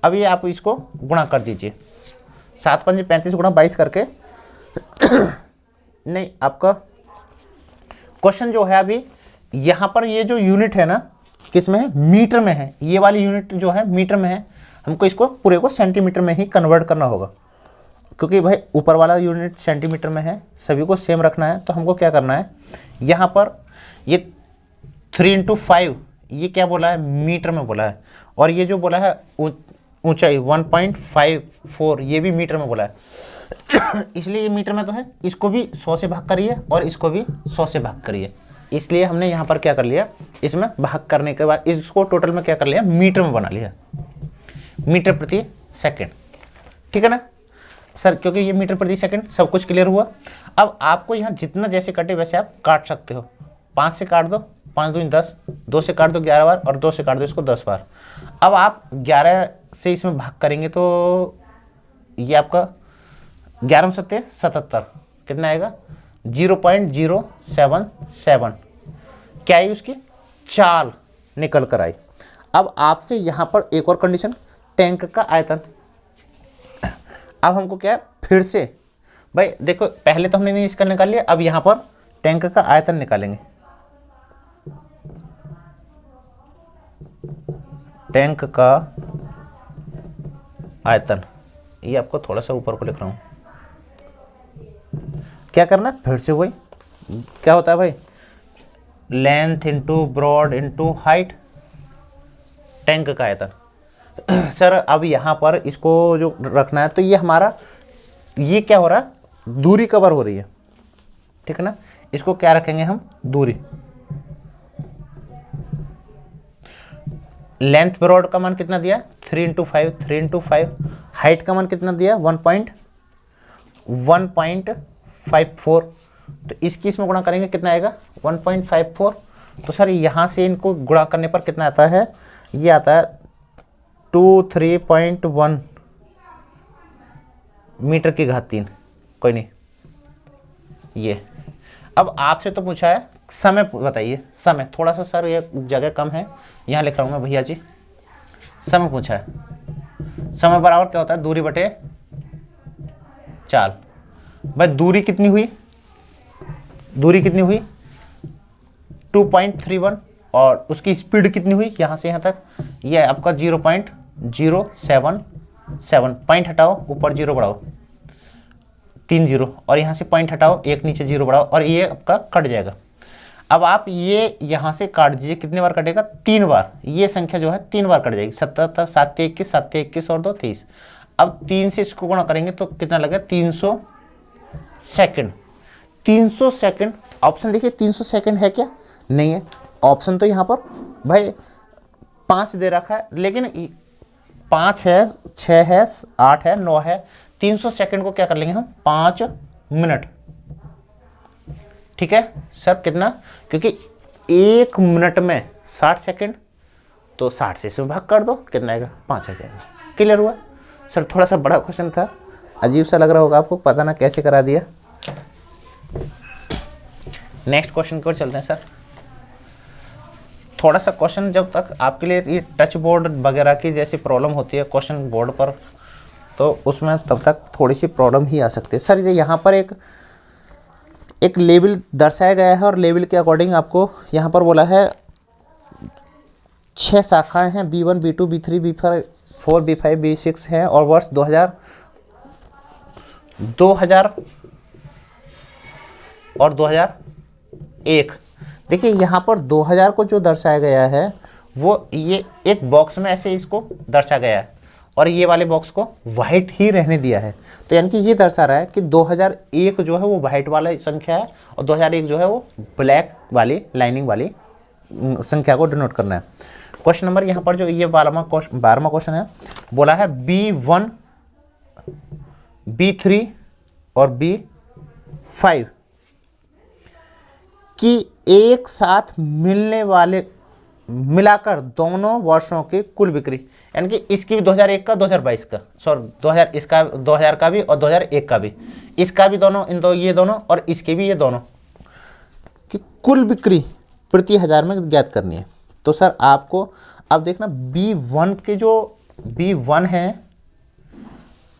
अब ये आप इसको गुणा कर दीजिए, 7 × 5 = 35 × 22 करके नहीं, आपका क्वेश्चन जो है अभी यहाँ पर ये जो यूनिट है ना किस में है मीटर में है, ये वाली यूनिट जो है मीटर में है, हमको इसको पूरे को सेंटीमीटर में ही कन्वर्ट करना होगा, क्योंकि भाई ऊपर वाला यूनिट सेंटीमीटर में है, सभी को सेम रखना है। तो हमको क्या करना है, यहाँ पर ये 3 × 5 ये क्या बोला है मीटर में बोला है, और ये जो बोला है ऊंचाई 1.54 ये भी मीटर में बोला है। इसलिए ये मीटर में तो है, इसको भी 100 से भाग करिए और इसको भी 100 से भाग करिए। इसलिए हमने यहाँ पर क्या कर लिया, इसमें भाग करने के बाद इसको टोटल में क्या कर लिया मीटर में बना लिया, मीटर प्रति सेकंड। ठीक है ना सर, क्योंकि ये मीटर प्रति सेकंड सब कुछ क्लियर हुआ। अब आपको यहाँ जितना जैसे कटे वैसे आप काट सकते हो, 5 से काट दो, 5 दूनी 10, 2 से काट दो 11 बार और 2 से काट दो इसको 10 बार। अब आप 11 से इसमें भाग करेंगे तो ये आपका 11 × 7 = 77, कितना आएगा 0.077। क्या आई उसकी चाल निकल कर आई। अब आपसे यहाँ पर एक और कंडीशन, टैंक का आयतन। अब हमको क्या है फिर से भाई देखो, पहले तो हमने नहीं इसका निकाल लिया, अब यहाँ पर टैंक का आयतन निकालेंगे। टैंक का आयतन, ये आपको थोड़ा सा ऊपर को लिख रहा हूँ। क्या करना है फिर से वही, क्या होता है भाई length into breadth into height, tank का आयतन। सर अब यहाँ पर इसको जो रखना है तो ये हमारा ये क्या हो रहा है दूरी कवर हो रही है, ठीक है ना। इसको क्या रखेंगे हम दूरी, लेंथ ब्रॉड का मान कितना दिया 3 × 5, 3 × 5। हाइट का मान कितना दिया 1.54। तो इसकी इसमें गुणा करेंगे कितना आएगा 1.54। तो सर यहाँ से इनको गुणा करने पर कितना आता है, ये आता है 23.1 मीटर की घात 3। कोई नहीं, ये अब आपसे तो पूछा है समय बताइए, समय थोड़ा सा सर ये जगह कम है, यहाँ लिख रहा हूँ मैं भैया जी। समय पूछा है, समय बराबर क्या होता है दूरी बटे चाल। भाई दूरी कितनी हुई, दूरी कितनी हुई 2.31 और उसकी स्पीड कितनी हुई यहाँ से यहाँ तक, ये आपका 0.077। पॉइंट हटाओ ऊपर 0 बढ़ाओ 3 0 और यहाँ से पॉइंट हटाओ 1 नीचे 0 बढ़ाओ और ये आपका कट जाएगा। अब आप ये यहाँ से काट दीजिए, कितने बार कटेगा 3 बार, ये संख्या जो है 3 बार कट जाएगी। 77 7 21 7 21 और 2 23। अब 3 से इसको गुणा करेंगे तो कितना लगेगा 300 सेकंड। 300 सेकंड ऑप्शन देखिए 300 सेकंड है क्या, नहीं है। ऑप्शन तो यहाँ पर भाई 5 दे रखा है, लेकिन 5 है 6 है 8 है 9 है। 300 सेकंड को क्या कर लेंगे हम 5 मिनट। ठीक है सर, कितना, क्योंकि 1 मिनट में 60 सेकंड, तो 60 से इसमें भाग कर दो कितना आएगा 5 आ जाएगा। क्लियर हुआ सर, थोड़ा सा बड़ा क्वेश्चन था, अजीब सा लग रहा होगा आपको, पता ना कैसे करा दिया। नेक्स्ट क्वेश्चन की ओर चलते हैं सर। थोड़ा सा क्वेश्चन जब तक आपके लिए ये टच बोर्ड वगैरह की जैसी प्रॉब्लम होती है क्वेश्चन बोर्ड पर, तो उसमें तब तक थोड़ी सी प्रॉब्लम ही आ सकती है। सर ये यहाँ पर एक लेवल दर्शाया गया है और लेवल के अकॉर्डिंग आपको यहाँ पर बोला है 6 शाखाएं हैं, B1 B2 B3 B4 B5 B6 हैं और वर्ष 2000 और 2001 देखिए यहाँ पर 2000 को जो दर्शाया गया है वो ये एक बॉक्स में ऐसे इसको दर्शाया गया है और ये वाले बॉक्स को वाइट ही रहने दिया है। तो यानी कि ये दर्शा रहा है कि 2001 जो है वो वाइट वाला संख्या है और 2001 जो है वो ब्लैक वाली लाइनिंग वाली संख्या को डिनोट करना है। क्वेश्चन नंबर यहाँ पर जो ये 12वां क्वेश्चन है, बोला है B1, B3 और B5 की एक साथ मिलाकर दोनों वर्षों की कुल बिक्री, यानी कि इसकी भी 2001 का 2022 का, सॉरी 2000 इसका 2000 का भी और 2001 का भी, इसका भी दोनों, ये दोनों और इसके भी ये दोनों की कुल बिक्री प्रति हजार में ज्ञात करनी है। तो सर आपको अब देखना B1 के जो B1 है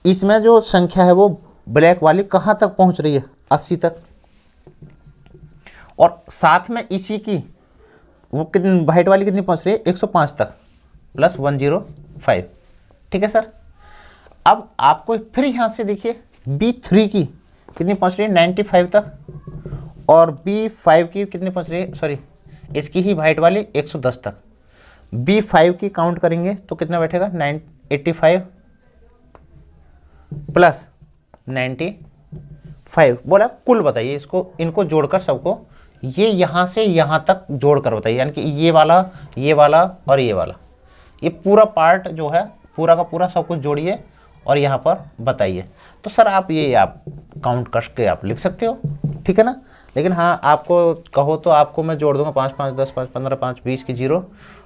इसमें जो संख्या है वो ब्लैक वाली कहाँ तक पहुँच रही है, 80 तक, और साथ में इसी की वो कितनी वाइट वाली कितनी पहुँच रही है, 105 तक प्लस 105। ठीक है सर। अब आपको फिर यहाँ से देखिए B3 की कितनी पहुँच रही है, 95 तक, और B5 की कितनी पहुँच रही है, सॉरी इसकी ही वाइट वाली 110 तक। B5 की काउंट करेंगे तो कितना बैठेगा, 85 प्लस 95। बोला कुल बताइए इसको, इनको जोड़कर सबको, ये यहाँ से यहाँ तक जोड़कर बताइए, यानी कि ये वाला और ये वाला, ये पूरा पार्ट जो है पूरा का पूरा सब कुछ जोड़िए और यहाँ पर बताइए। तो सर आप काउंट करके आप लिख सकते हो, ठीक है ना। लेकिन हाँ आपको कहो तो आपको मैं जोड़ दूंगा 5 5 10 5 15 5 20 की 0,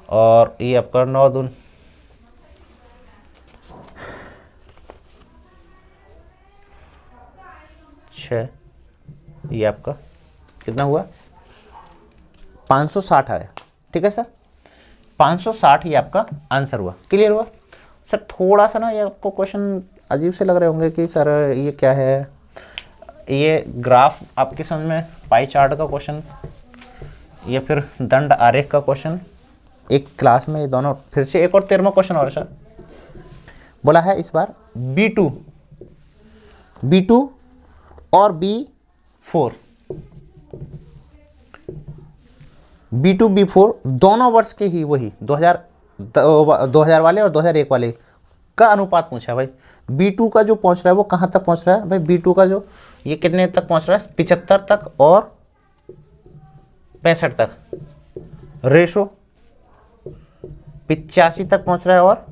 और ये आपका 9 दून 6, ये आपका कितना हुआ, 560 आया। ठीक है सर, 560 ये आपका आंसर हुआ। क्लियर हुआ सर। थोड़ा सा ना ये आपको क्वेश्चन अजीब से लग रहे होंगे कि सर ये क्या है, ये ग्राफ आपके समझ में, पाई चार्ट का क्वेश्चन या फिर दंड आरेख का क्वेश्चन, एक क्लास में ये दोनों फिर से एक और 13वां क्वेश्चन और सर बोला है इस बार B2 और B4 B4 दोनों वर्ष के ही वही 2000 वाले और 2001 वाले का अनुपात पूछा है भाई। B2 का जो पहुंच रहा है वो कहाँ तक पहुंच रहा है भाई, B2 का जो ये कितने तक पहुंच रहा है, 75 तक और 65 तक, रेशो 85 तक पहुंच रहा है और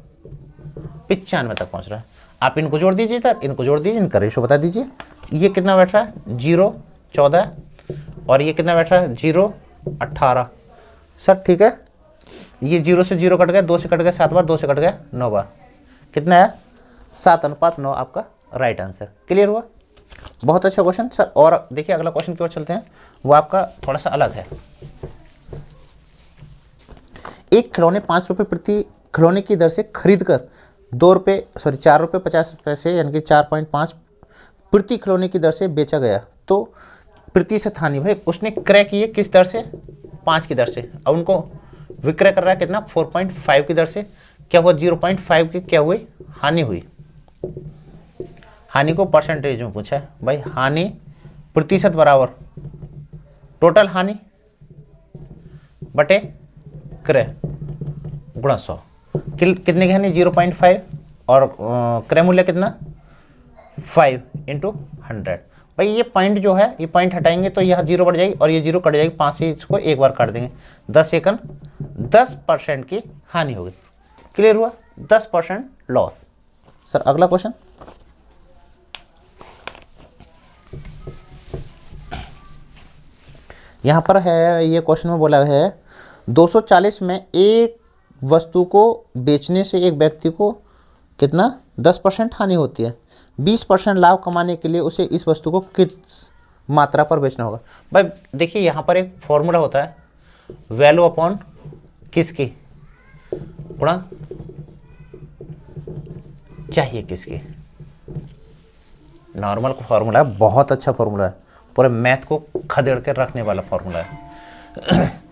95 तक पहुंच रहा है। आप इनको जोड़ दीजिए सर, इनको जोड़ दीजिए, इनका रेशो बता दीजिए। ये कितना बैठ रहा है, 0 14, और ये कितना बैठ रहा है, 0 18 सर। ठीक है, ये 0 से 0 कट गया, 2 से कट गया 7 बार, 2 से कट गया 9 बार, कितना है 7:9 आपका राइट आंसर। क्लियर हुआ, बहुत अच्छा क्वेश्चन सर। और देखिए अगला क्वेश्चन की ओर चलते हैं, वो आपका थोड़ा सा अलग है। एक खिलौने 5 रुपये प्रति खिलौने की दर से खरीद कर 4 रुपये 50 पैसे यानी कि 4.5 प्रति खिलौने की दर से बेचा गया, तो प्रतिशत हानि भाई उसने क्रय किए किस दर से, 5 की दर से, और उनको विक्रय कर रहा है कितना, 4.5 की दर से। क्या हुआ, 0.5 की क्या हुई, हानि हुई। हानि को परसेंटेज में पूछा है भाई, हानि प्रतिशत बराबर टोटल हानि बटे क्रय गुणा 100। कितने की हानि, 0.5, और क्रय मूल्य कितना, 5 × 100। भाई ये पॉइंट जो है, ये पॉइंट हटाएंगे तो यहाँ 0 बढ़ जाएगी और ये 0 कट जाएगी, 5 से इसको एक बार काट देंगे, 10 सेकंड 10% की हानि होगी। क्लियर हुआ, 10% लॉस। सर अगला क्वेश्चन, यहाँ पर है, ये क्वेश्चन में बोला है 240 में एक वस्तु को बेचने से एक व्यक्ति को कितना 10% हानि होती है, 20% लाभ कमाने के लिए उसे इस वस्तु को किस मात्रा पर बेचना होगा। भाई देखिए यहाँ पर एक फॉर्मूला होता है, वैल्यू अपॉन किसकी गुणा चाहिए किसकी। नॉर्मल फॉर्मूला है, बहुत अच्छा फॉर्मूला है, पूरे मैथ को खदेड़ कर रखने वाला फॉर्मूला है।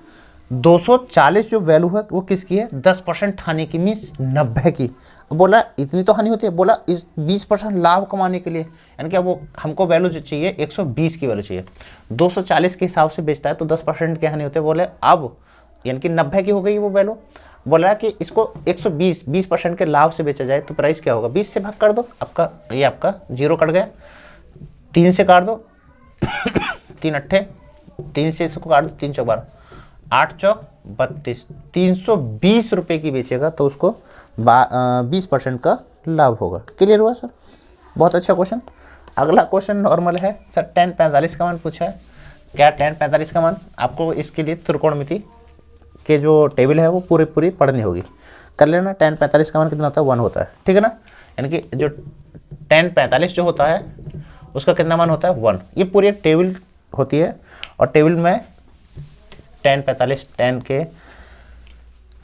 240 जो वैल्यू है वो किसकी है, 10% हानि की, मीन्स 90 की। अब बोला इतनी तो हानि होती है, बोला इस 20% लाभ कमाने के लिए, यानी कि अब वो हमको वैल्यू जो चाहिए 120 की वैल्यू चाहिए, 240 के हिसाब से बेचता है तो 10% की हानि होती है। बोले अब यानी कि 90 की हो गई वो वैल्यू, बोला कि इसको 120% के लाभ से बेचा जाए तो प्राइस क्या होगा, 20 से भाग कर दो, आपका ये आपका 0 कट गया, 3 से काट दो 3 अट्ठे, 3 से इसको काट दो, 3 चौक 12, 8 चौक 32, 320 रुपये की बेचेगा तो उसको 20% का लाभ होगा। क्लियर हुआ सर? बहुत अच्छा क्वेश्चन। अगला क्वेश्चन नॉर्मल है सर, tan 45 का मान पूछा है। क्या tan 45 का मान, आपको इसके लिए त्रिकोणमिति के जो टेबल है वो पूरी पढ़नी होगी, कर लेना। tan 45 का मान कितना होता है, 1 होता है, ठीक है ना। यानी कि जो tan 45 जो होता है उसका कितना मान होता है, 1। ये पूरी एक टेबल होती है और टेबल में tan 45 tan के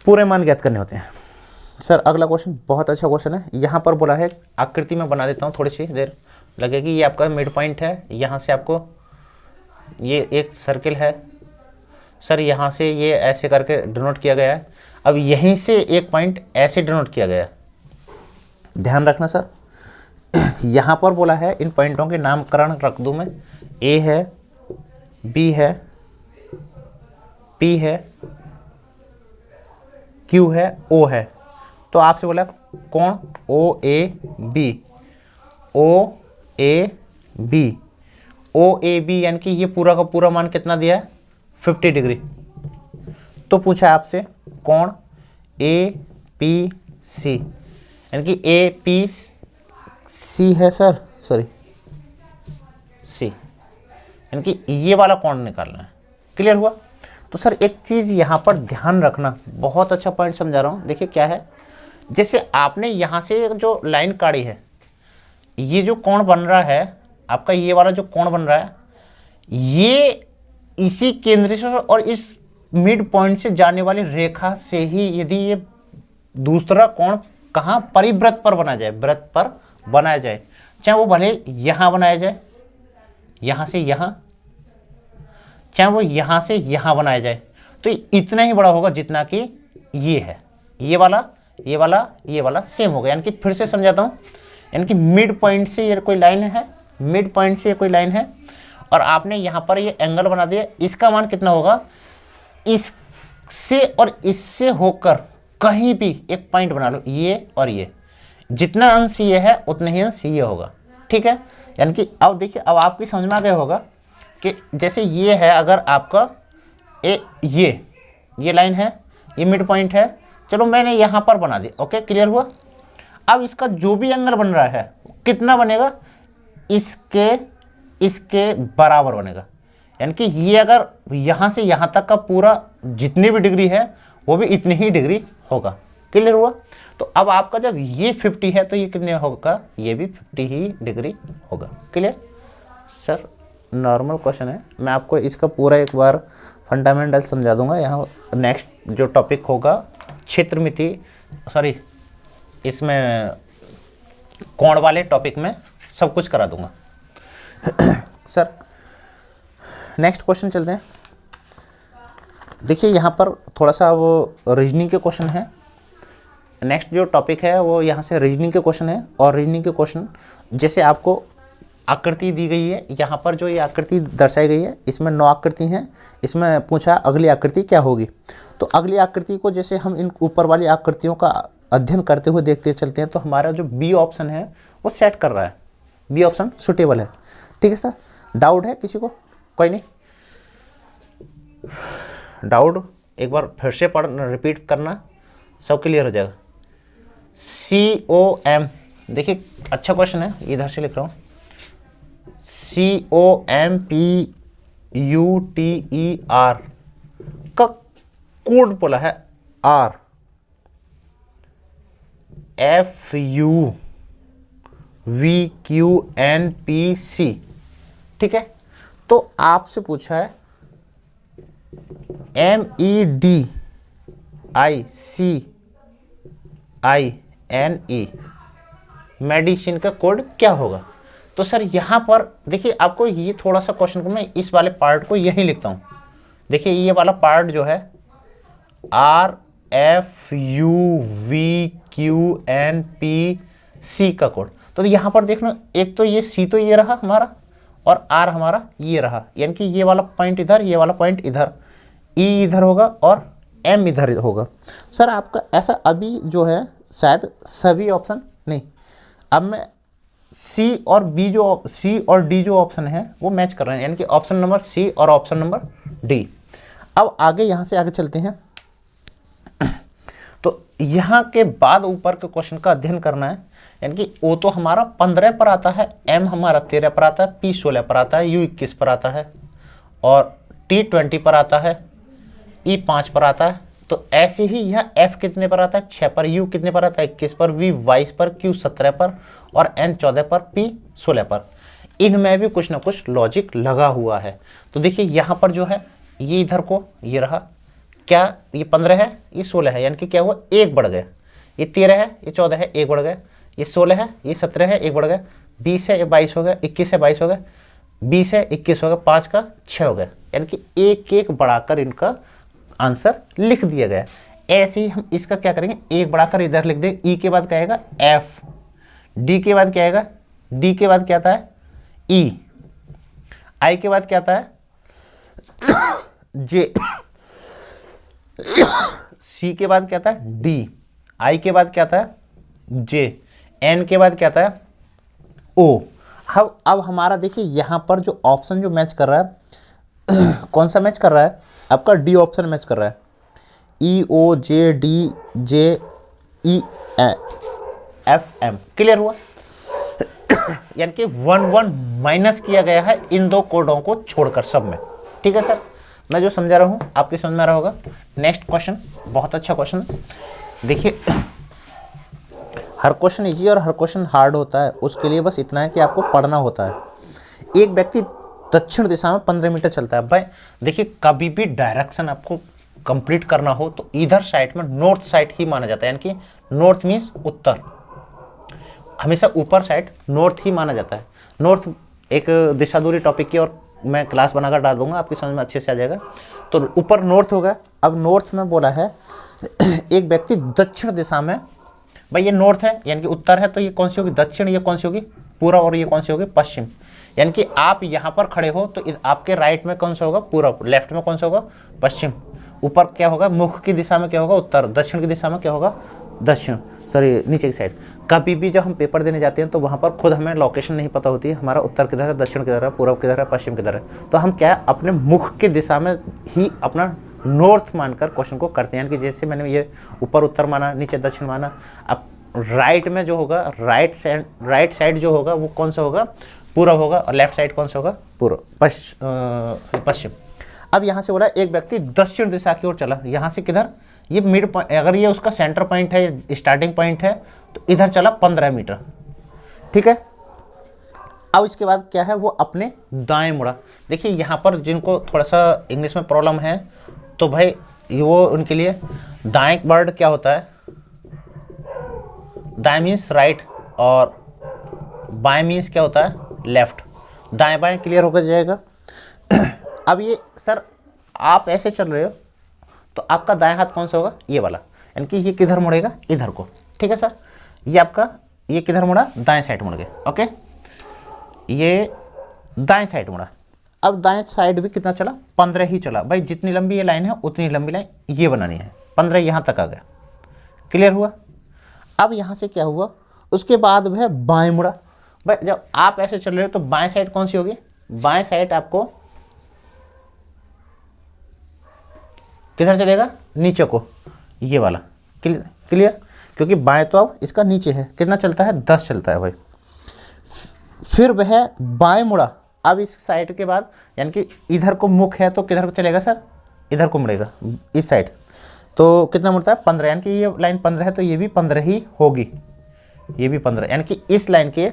पूरे मान ज्ञात करने होते हैं। सर अगला क्वेश्चन बहुत अच्छा क्वेश्चन है। यहाँ पर बोला है, आकृति में बना देता हूँ, थोड़ी सी देर लगेगी। ये आपका मिड पॉइंट है, यहाँ से आपको ये एक सर्किल है सर, यहाँ से ये ऐसे करके डिनोट किया गया है। अब यहीं से एक पॉइंट ऐसे डिनोट किया गया है, ध्यान रखना सर। यहाँ पर बोला है इन पॉइंटों के नामकरण रख दूँ मैं, ए है, बी है, पी है, क्यू है, ओ है। तो आपसे बोला कौन, O A B, O A B, O A B, यानी कि ये पूरा का पूरा मान कितना दिया है, 50 डिग्री। तो पूछा है आपसे कौन ए पी सी, यानी कि ए पी सी है सर, सॉरी सी, यानी कि ये वाला कौन निकालना है। क्लियर हुआ? तो सर एक चीज़ यहाँ पर ध्यान रखना, बहुत अच्छा पॉइंट समझा रहा हूँ। देखिए क्या है, जैसे आपने यहाँ से जो लाइन काटी है, ये जो कोण बन रहा है आपका, ये वाला जो कोण बन रहा है, ये इसी केंद्र से और इस मिड पॉइंट से जाने वाली रेखा से ही यदि ये दूसरा कोण कहाँ, परिवृत्त पर बनाया जाए, वृत्त पर बनाया जाए, चाहे वो भले यहाँ बनाया जाए, यहाँ से यहाँ, चाहे वो यहाँ से यहाँ बनाया जाए, तो इतना ही बड़ा होगा जितना कि ये है। ये वाला ये वाला ये वाला सेम होगा। यानी कि फिर से समझाता हूँ, यानी कि मिड पॉइंट से ये कोई लाइन है, मिड पॉइंट से ये कोई लाइन है और आपने यहाँ पर ये एंगल बना दिया, इसका मान कितना होगा, इससे और इससे होकर कहीं भी एक पॉइंट बना लो, ये और ये, जितना अंश ये है उतना ही अंश ये होगा, ठीक है। यानी कि अब देखिए, अब आपकी समझ में आ गया होगा कि जैसे ये है, अगर आपका ये लाइन है, ये मिड पॉइंट है, चलो मैंने यहाँ पर बना दी, ओके क्लियर हुआ। अब इसका जो भी एंगल बन रहा है कितना बनेगा, इसके बराबर बनेगा। यानी कि ये अगर यहाँ से यहाँ तक का पूरा जितनी भी डिग्री है वो भी इतनी ही डिग्री होगा। क्लियर हुआ? तो अब आपका जब ये 50 है तो ये कितने होगा, ये भी 50 ही डिग्री होगा। Clear sir? नॉर्मल क्वेश्चन है, मैं आपको इसका पूरा एक बार फंडामेंटल समझा दूंगा। यहाँ नेक्स्ट जो टॉपिक होगा क्षेत्रमिति, सॉरी इसमें कोण वाले टॉपिक में सब कुछ करा दूंगा। सर नेक्स्ट क्वेश्चन चलते हैं। देखिए यहाँ पर थोड़ा सा वो रीजनिंग के क्वेश्चन है। नेक्स्ट जो टॉपिक है वो यहाँ से रीजनिंग के क्वेश्चन है, और रीजनिंग के क्वेश्चन जैसे आपको आकृति दी गई है, यहाँ पर जो ये आकृति दर्शाई गई है इसमें 9 आकृति हैं। इसमें पूछा अगली आकृति क्या होगी, तो अगली आकृति को जैसे हम इन ऊपर वाली आकृतियों का अध्ययन करते हुए देखते चलते हैं, तो हमारा जो बी ऑप्शन है वो सेट कर रहा है, बी ऑप्शन सुटेबल है। ठीक है सर, डाउट है किसी को? कोई नहीं, डाउट एक बार फिर से रिपीट करना, सब क्लियर हो जाएगा। COM, देखिए अच्छा क्वेश्चन है, इधर से लिख रहा हूँ, COMPUTER का कोड बोला है R, FUVQNPC। ठीक है, तो आपसे पूछा है MEDICINE मेडिसिन का कोड क्या होगा। तो सर यहाँ पर देखिए, आपको ये थोड़ा सा क्वेश्चन को मैं इस वाले पार्ट को यहीं लिखता हूँ। देखिए ये वाला पार्ट जो है R F U V Q N P C का कोड। तो यहाँ पर देखना, एक तो ये C तो ये रहा हमारा और R हमारा ये रहा, यानी कि ये वाला पॉइंट इधर, ये वाला पॉइंट इधर, E इधर होगा और M इधर होगा। सर आपका ऐसा अभी जो है शायद सभी ऑप्शन नहीं, अब मैं C और D जो ऑप्शन है वो मैच कर रहे हैं, यानी कि ऑप्शन नंबर C और ऑप्शन नंबर D। अब आगे यहाँ से आगे चलते हैं। तो यहाँ के बाद ऊपर के क्वेश्चन का अध्ययन करना है, यानी कि O तो हमारा 15 पर आता है, M हमारा 13 पर आता है, P 16 पर आता है, U 21 पर आता है और T 20 पर आता है, E 5 पर आता है। तो ऐसे ही यह F कितने पर आता है, 6 पर, U कितने पर आता है, 21 पर, V 22 पर, Q 17 पर और N 14 पर, P 16 पर। इनमें भी कुछ ना कुछ लॉजिक लगा हुआ है। तो देखिए यहाँ पर जो है ये इधर को ये रहा, क्या ये 15 है, ये 16 है, यानी कि क्या हुआ, एक बढ़ गया। ये 13 है, ये 14 है, एक बढ़ गया। ये 16 है, ये 17 है, एक बढ़ गया। 20 है, ये 22 हो गया। 21 है, 22 हो गया। 20 है, 21 हो गया। 5 का 6 हो गया, यानी कि एक एक बढ़ाकर इनका आंसर लिख दिया गया। ऐसे ही हम इसका क्या करेंगे, एक बढ़ाकर इधर लिख देंगे। ई के बाद क्या आएगा, एफ। डी के बाद क्या आएगा, डी के बाद क्या आता है, ई। आई के बाद क्या आता है, जे। सी के बाद क्या आता है, डी। आई के बाद क्या आता है, जे। एन के बाद क्या आता है, ओ। अब हमारा देखिए यहाँ पर जो ऑप्शन जो मैच कर रहा है कौन सा मैच कर रहा है, आपका डी ऑप्शन मैच कर रहा है। E O J D J E F M. Clear हुआ, यानी कि 1 1 माइनस किया गया है इन दो कोडों को छोड़कर सब में। ठीक है सर, मैं जो समझा रहा हूँ आपके समझ में आ रहा होगा। नेक्स्ट क्वेश्चन, बहुत अच्छा क्वेश्चन। देखिए हर क्वेश्चन इजी और हर क्वेश्चन हार्ड होता है, उसके लिए बस इतना है कि आपको पढ़ना होता है। एक व्यक्ति दक्षिण दिशा में 15 मीटर चलता है। भाई देखिए, कभी भी डायरेक्शन आपको कंप्लीट करना हो तो इधर साइड में नॉर्थ साइड ही माना जाता है, यानी कि नॉर्थ मीन्स उत्तर, हमेशा ऊपर साइड नॉर्थ ही माना जाता है। नॉर्थ एक दिशा दूरी टॉपिक की और मैं क्लास बनाकर डाल दूंगा, आपकी समझ में अच्छे से आ जाएगा। तो ऊपर नॉर्थ होगा। अब नॉर्थ में बोला है एक व्यक्ति दक्षिण दिशा में, भाई ये नॉर्थ है यानी कि उत्तर है, तो ये कौन सी होगी, दक्षिण। ये कौन सी होगी, पूर्व। और ये कौन सी होगी, पश्चिम। यानी कि आप यहाँ पर खड़े हो तो आपके राइट में कौन सा होगा, पूर्व। लेफ्ट में कौन सा होगा, पश्चिम। ऊपर क्या होगा, मुख की दिशा में क्या होगा, उत्तर। दक्षिण की दिशा में क्या होगा, दक्षिण। सॉरी, नीचे की साइड। कभी भी जब हम पेपर देने जाते हैं तो वहाँ पर खुद हमें लोकेशन नहीं पता होती है, हमारा उत्तर किधर है, दक्षिण किधर है, पूर्व किधर है, पश्चिम किधर है। तो हम क्या अपने मुख की दिशा में ही अपना नॉर्थ मानकर क्वेश्चन को करते हैं। यानी कि जैसे मैंने ये ऊपर उत्तर माना, नीचे दक्षिण माना। अब राइट में जो होगा, राइट साइड जो होगा वो कौन सा होगा, पूर्व होगा। और लेफ्ट साइड कौन सा होगा, पूर्व, पश्चिम। अब यहाँ से बोला एक व्यक्ति दक्षिण दिशा की ओर चला। यहाँ से किधर, ये मिड पॉइंट, अगर ये उसका सेंटर पॉइंट है, स्टार्टिंग पॉइंट है, तो इधर चला 15 मीटर। ठीक है। अब इसके बाद क्या है, वो अपने दाएं मुड़ा। देखिए यहाँ पर जिनको थोड़ा सा इंग्लिश में प्रॉब्लम है तो भाई वो उनके लिए दाएं वर्ड क्या होता है, दाएं मीन्स राइट और बाएं मीन्स क्या होता है, लेफ्ट। दाएं बाएं क्लियर होकर जाएगा। अब ये सर आप ऐसे चल रहे हो तो आपका दाएं हाथ कौन सा होगा, ये वाला, यानी कि ये किधर मुड़ेगा, इधर को। ठीक है सर, ये आपका ये किधर मुड़ा, दाएं साइड मुड़ गया। ओके, ये दाएं साइड मुड़ा। अब दाएं साइड भी कितना चला, 15 ही चला। भाई जितनी लंबी ये लाइन है उतनी लंबी लाइन ये बनानी है। 15 यहाँ तक आ गया। क्लियर हुआ। अब यहाँ से क्या हुआ, उसके बाद वह बाएं मुड़ा। भाई जब आप ऐसे चल रहे हो तो बाएं साइड कौन सी होगी, बाएं साइड आपको किधर चलेगा, नीचे को, ये वाला। क्लियर, क्योंकि बाएं तो अब इसका नीचे है। कितना चलता है, 10 चलता है भाई। फिर वह बाएं मुड़ा। अब इस साइड के बाद, यानी कि इधर को मुख है तो किधर को चलेगा सर, इधर को मुड़ेगा, इस साइड। तो कितना मुड़ता है, 15। यानी कि ये लाइन 15 है तो ये भी 15 ही होगी, ये भी 15। यानी कि इस लाइन के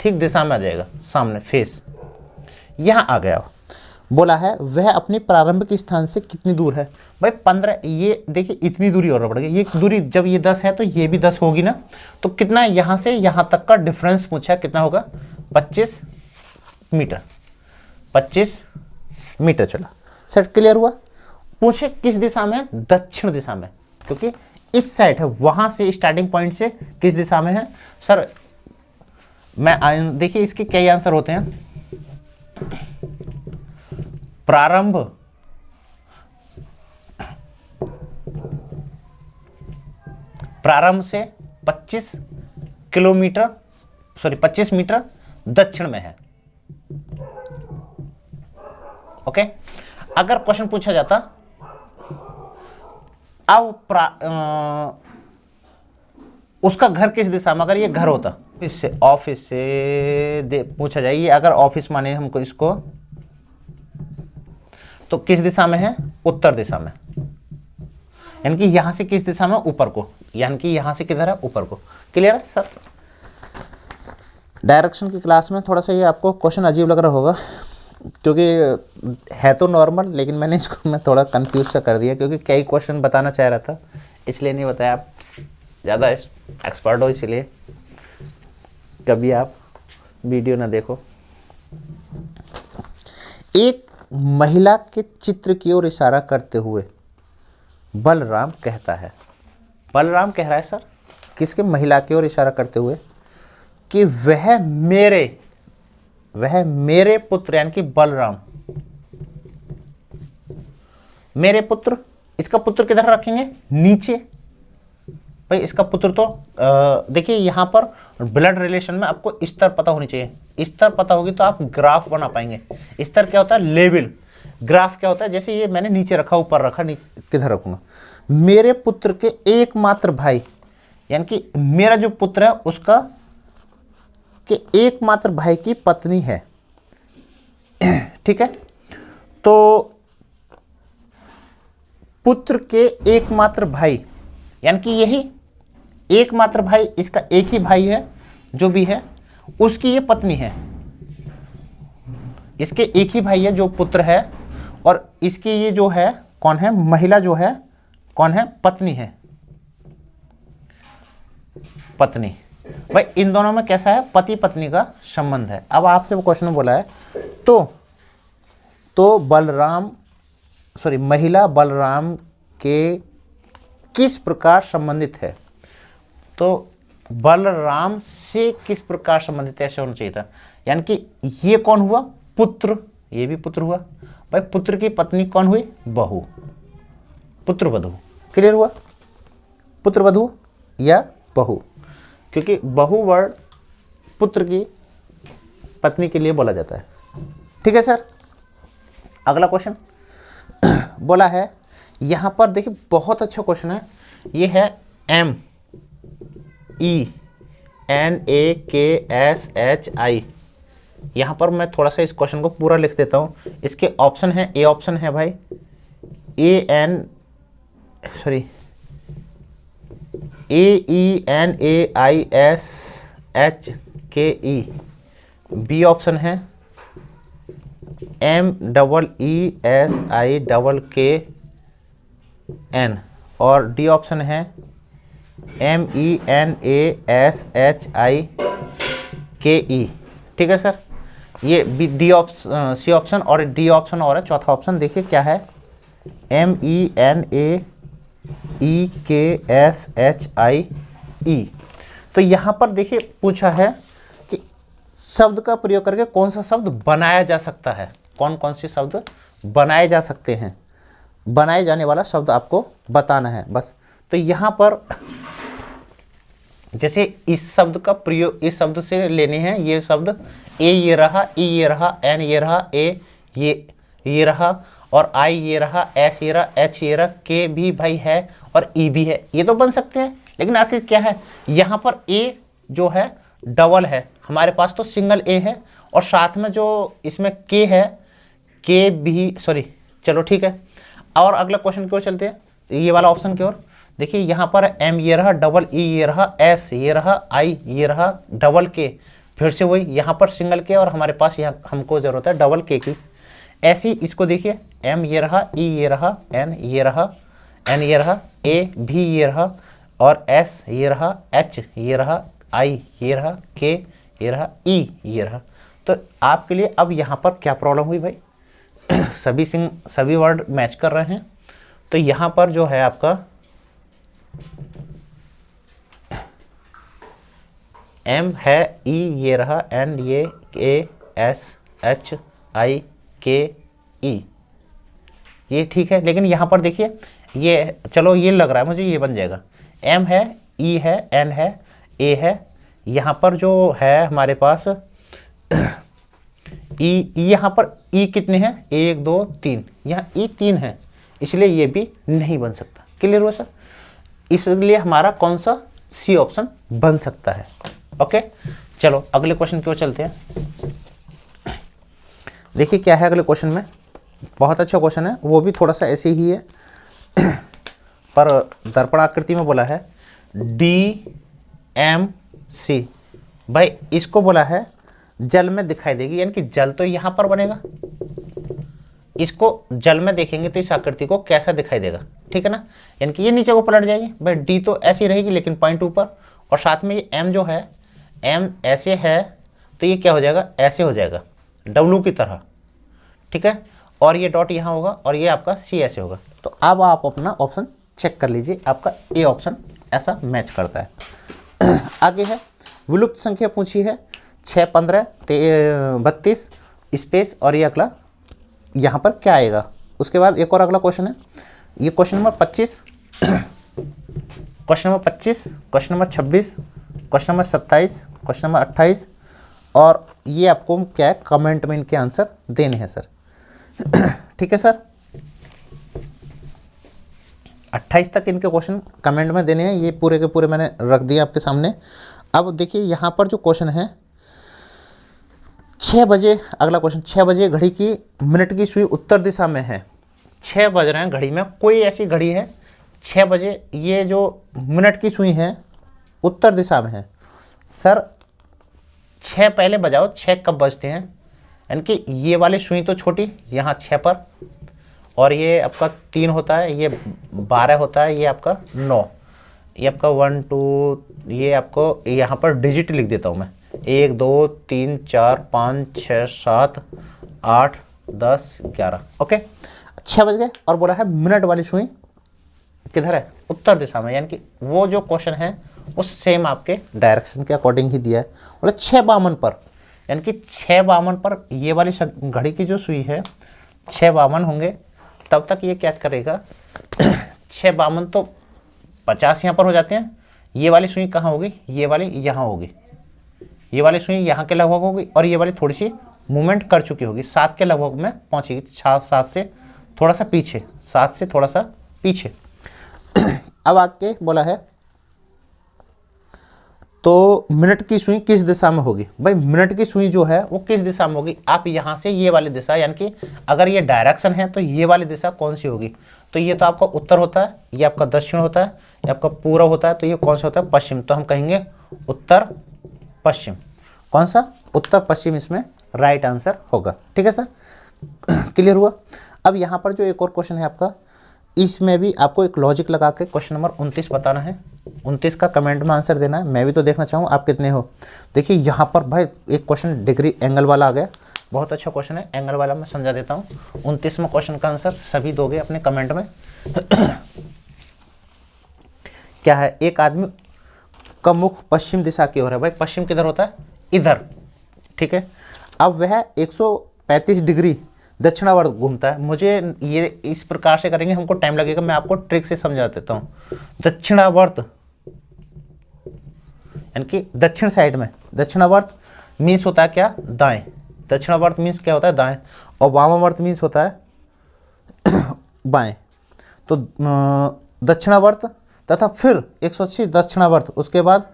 ठीक दिशा में आ जाएगा, सामने फेस। यहाँ आ गया। बोला है वह अपने प्रारंभिक स्थान से कितनी दूर है। भाई 15, ये देखिए इतनी दूरी और बढ़ गई। ये दूरी जब ये 10 है तो ये भी 10 होगी ना। तो कितना यहाँ से यहाँ तक का डिफरेंस पूछा, कितना होगा, 25 मीटर। 25 मीटर चला। सर क्लियर हुआ। पूछे किस दिशा में, दक्षिण दिशा में, क्योंकि इस साइड है, वहां से स्टार्टिंग पॉइंट से किस दिशा में है सर। मैं देखिए इसके कई आंसर होते हैं। प्रारंभ से 25 मीटर दक्षिण में है। ओके, अगर क्वेश्चन पूछा जाता अब उसका घर किस दिशा में, अगर ये घर होता, इससे ऑफिस से पूछा जाए, ये अगर ऑफिस माने हमको इसको, तो किस दिशा में है, उत्तर दिशा में, यानी कि यहां से किस दिशा में, ऊपर को, यानी कि यहां से किधर है, ऊपर को। क्लियर है सर। डायरेक्शन की क्लास में थोड़ा सा ये आपको क्वेश्चन अजीब लग रहा होगा, क्योंकि है तो नॉर्मल, लेकिन मैंने इसको मैं थोड़ा कंफ्यूज सा कर दिया, क्योंकि कई क्वेश्चन बताना चाह रहा था, इसलिए नहीं बताया। आप ज़्यादा एक्सपर्ट हो, इसलिए कभी आप वीडियो ना देखो। एक महिला के चित्र की ओर इशारा करते हुए बलराम कहता है, बलराम कह रहा है सर किसके, महिला की ओर इशारा करते हुए, कि वह मेरे पुत्र, यानी कि बलराम मेरे पुत्र, इसका पुत्र किधर रखेंगे, नीचे। भाई इसका पुत्र तो देखिए यहां पर ब्लड रिलेशन में आपको स्तर पता होनी चाहिए। स्तर पता होगी तो आप ग्राफ बना पाएंगे। स्तर क्या होता है, लेवल। ग्राफ क्या होता है, जैसे ये मैंने नीचे रखा, ऊपर रखा, किधर रखूंगा। मेरे पुत्र के एकमात्र भाई, यानी कि मेरा जो पुत्र है उसका के एकमात्र भाई की पत्नी है। ठीक है, तो पुत्र के एकमात्र भाई, यानी कि यही एकमात्र भाई, इसका एक ही भाई है जो भी है, उसकी ये पत्नी है। इसके एक ही भाई है जो पुत्र है, और इसकी ये जो है कौन है, महिला जो है कौन है, पत्नी है, पत्नी। भाई इन दोनों में कैसा है, पति पत्नी का संबंध है। अब आपसे वो क्वेश्चन बोला है, तो महिला बलराम के किस प्रकार संबंधित है, तो बलराम से किस प्रकार संबंधित है, ऐसे होना चाहिए था। यानी कि ये कौन हुआ, पुत्र, ये भी पुत्र हुआ। भाई पुत्र की पत्नी कौन हुई, बहू, पुत्र वधू। क्लियर हुआ, पुत्र वधू या बहू, क्योंकि बहु वर्ड पुत्र की पत्नी के लिए बोला जाता है। ठीक है सर। अगला क्वेश्चन बोला है, यहां पर देखिए बहुत अच्छा क्वेश्चन है, ये है MENAKSHI। यहां पर मैं थोड़ा सा इस क्वेश्चन को पूरा लिख देता हूं। इसके ऑप्शन है, ए ऑप्शन है भाई AENAISHKE। बी ऑप्शन है MEESIKKN, और डी ऑप्शन है MENASHIKE। ठीक है सर, ये B, D option, C option और डी ऑप्शन, और है चौथा ऑप्शन देखिए क्या है, MENAEKSHIE। तो यहाँ पर देखिए पूछा है कि शब्द का प्रयोग करके कौन सा शब्द बनाया जा सकता है, कौन कौन से शब्द बनाए जा सकते हैं, बनाए जाने वाला शब्द आपको बताना है बस। तो यहाँ पर जैसे इस शब्द का प्रयोग, इस शब्द से लेने हैं ये शब्द, ए ये रहा, ई ये रहा, एन ये रहा, ए ये रहा, और आई ये रहा, एस ये रहा, एच ये रहा, के भी भाई है, और ई भी है। ये तो बन सकते हैं, लेकिन आखिर क्या है, यहाँ पर ए जो है डबल है, हमारे पास तो सिंगल ए है, और साथ में जो इसमें के है, के भी, सॉरी चलो ठीक है। और अगला क्वेश्चन की ओर चलते हैं, ये वाला ऑप्शन की ओर। देखिए यहाँ पर एम ये रहा, डबल ई ये रहा, एस ये रहा, आई ये रहा, डबल के, फिर से वही यहाँ पर सिंगल के, और हमारे पास यहाँ हमको जरूरत है डबल के की। ऐसे ही इसको देखिए, एम ये रहा, ई ये रहा, एन ये रहा, एन ये रहा, ए भी ये रहा, और एस ये रहा, एच ये रहा, आई ये रहा, के ये रहा, ई ये रहा। तो आपके लिए अब यहाँ पर क्या प्रॉब्लम हुई भाई, सभी वर्ड मैच कर रहे हैं, तो यहाँ पर जो है आपका M है, E ये रहा, N ये ASHIKE, ये ठीक है। लेकिन यहाँ पर देखिए ये, चलो ये लग रहा है मुझे ये बन जाएगा, M है, E है, N है, A है, यहाँ पर जो है हमारे पास E, यहाँ पर E कितने हैं, 1 2 3, यहाँ E 3 है, इसलिए ये भी नहीं बन सकता। क्लियर हुआ सर? इसलिए हमारा कौन सा सी ऑप्शन बन सकता है। ओके, चलो अगले क्वेश्चन की ओर चलते हैं। देखिए क्या है अगले क्वेश्चन में, बहुत अच्छा क्वेश्चन है, वो भी थोड़ा सा ऐसे ही है पर दर्पण आकृति में बोला है DMC। भाई इसको बोला है जल में दिखाई देगी, यानी कि जल तो यहाँ पर बनेगा, इसको जल में देखेंगे तो इस आकृति को कैसा दिखाई देगा, ठीक है ना, यानी कि ये नीचे को पलट जाएगी। भाई डी तो ऐसी रहेगी लेकिन पॉइंट ऊपर, और साथ में ये एम जो है, एम ऐसे है तो ये क्या हो जाएगा, ऐसे हो जाएगा डब्लू की तरह, ठीक है, और ये डॉट यहाँ होगा और ये आपका सी ऐसे होगा। तो अब आप अपना ऑप्शन चेक कर लीजिए, आपका ए ऑप्शन ऐसा मैच करता है। आगे है विलुप्त संख्या पूछी है 6 15 32 स्पेस, और ये अगला यहाँ पर क्या आएगा। उसके बाद एक और अगला क्वेश्चन है, ये question number 25, question number 25, question number 26, question number 27, question number 28, और ये आपको क्या है कमेंट में इनके आंसर देने हैं सर। ठीक है सर, 28 तक इनके क्वेश्चन कमेंट में देने हैं, ये पूरे के पूरे मैंने रख दिए आपके सामने। अब देखिए यहाँ पर जो क्वेश्चन है 6 बजे, अगला क्वेश्चन 6 बजे घड़ी की मिनट की सुई उत्तर दिशा में है, 6 बज रहे हैं घड़ी में, कोई ऐसी घड़ी है 6 बजे, ये जो मिनट की सुई है उत्तर दिशा में है। सर 6 पहले बजाओ, 6 कब बजते हैं, यानी कि ये वाली सुई तो छोटी यहाँ 6 पर, और ये आपका 3 होता है, ये 12 होता है, ये आपका 9, ये आपका 1 2, ये आपको यहाँ पर डिजिट लिख देता हूँ मैं, 1 2 3 4 5 6 7 8 10 11। ओके, 6 बज गए, और बोला है मिनट वाली सुई किधर है, उत्तर दिशा में, यानी कि वो जो क्वेश्चन है वो सेम आपके डायरेक्शन के अकॉर्डिंग ही दिया है। बोले 6:52 पर, यानी कि 6:52 पर ये वाली घड़ी की जो सुई है 6:52 होंगे, तब तक ये क्या करेगा 6:52 तो 50 यहाँ पर हो जाते हैं, ये वाली सुई कहाँ होगी, ये वाली यहाँ होगी, ये वाली सुई यहाँ के लगभग होगी, और ये वाली थोड़ी सी मूवमेंट कर चुकी होगी, 7 के लगभग में पहुँचेगी, 7 से थोड़ा सा पीछे, 7 से थोड़ा सा पीछे। अब आगे बोला है तो मिनट की सुई किस दिशा में होगी। भाई मिनट की सुई जो है वो किस दिशा में होगी, आप यहाँ से ये वाली दिशा, यानी कि अगर ये डायरेक्शन है तो ये वाली दिशा कौन सी होगी, तो ये तो आपका उत्तर होता है, ये आपका दक्षिण होता है, ये आपका पूर्व होता है, तो ये कौन सा होता है, पश्चिम, तो हम कहेंगे उत्तर पश्चिम। कौन सा, उत्तर पश्चिम इसमें राइट आंसर होगा। ठीक है सर, क्लियर हुआ। अब यहाँ पर जो एक और क्वेश्चन है आपका, इसमें भी आपको एक लॉजिक लगा के क्वेश्चन नंबर 29 बताना है, 29 का कमेंट में आंसर देना है, मैं भी तो देखना चाहूँ आप कितने हो। देखिए यहाँ पर भाई एक क्वेश्चन डिग्री एंगल वाला आ गया, बहुत अच्छा क्वेश्चन है, एंगल वाला मैं समझा देता हूँ। 29वें क्वेश्चन का आंसर सभी दोगे अपने कमेंट में। क्या है, एक आदमी का मुख पश्चिम दिशा की ओर है। भाई पश्चिम किधर होता है, इधर, ठीक है। अब वह 135 डिग्री दक्षिणावर्त घूमता है। मुझे ये इस प्रकार से करेंगे, हमको टाइम लगेगा, मैं आपको ट्रिक से समझा देता हूँ। दक्षिणावर्त यानी कि दक्षिण साइड में, दक्षिणावर्त मीन्स होता है क्या, दाएं, दक्षिणावर्त मीन्स क्या होता है, दाएं, और वामावर्त मीन्स होता है बाएं। तो दक्षिणावर्त तथा फिर 180 दक्षिणावर्त, उसके बाद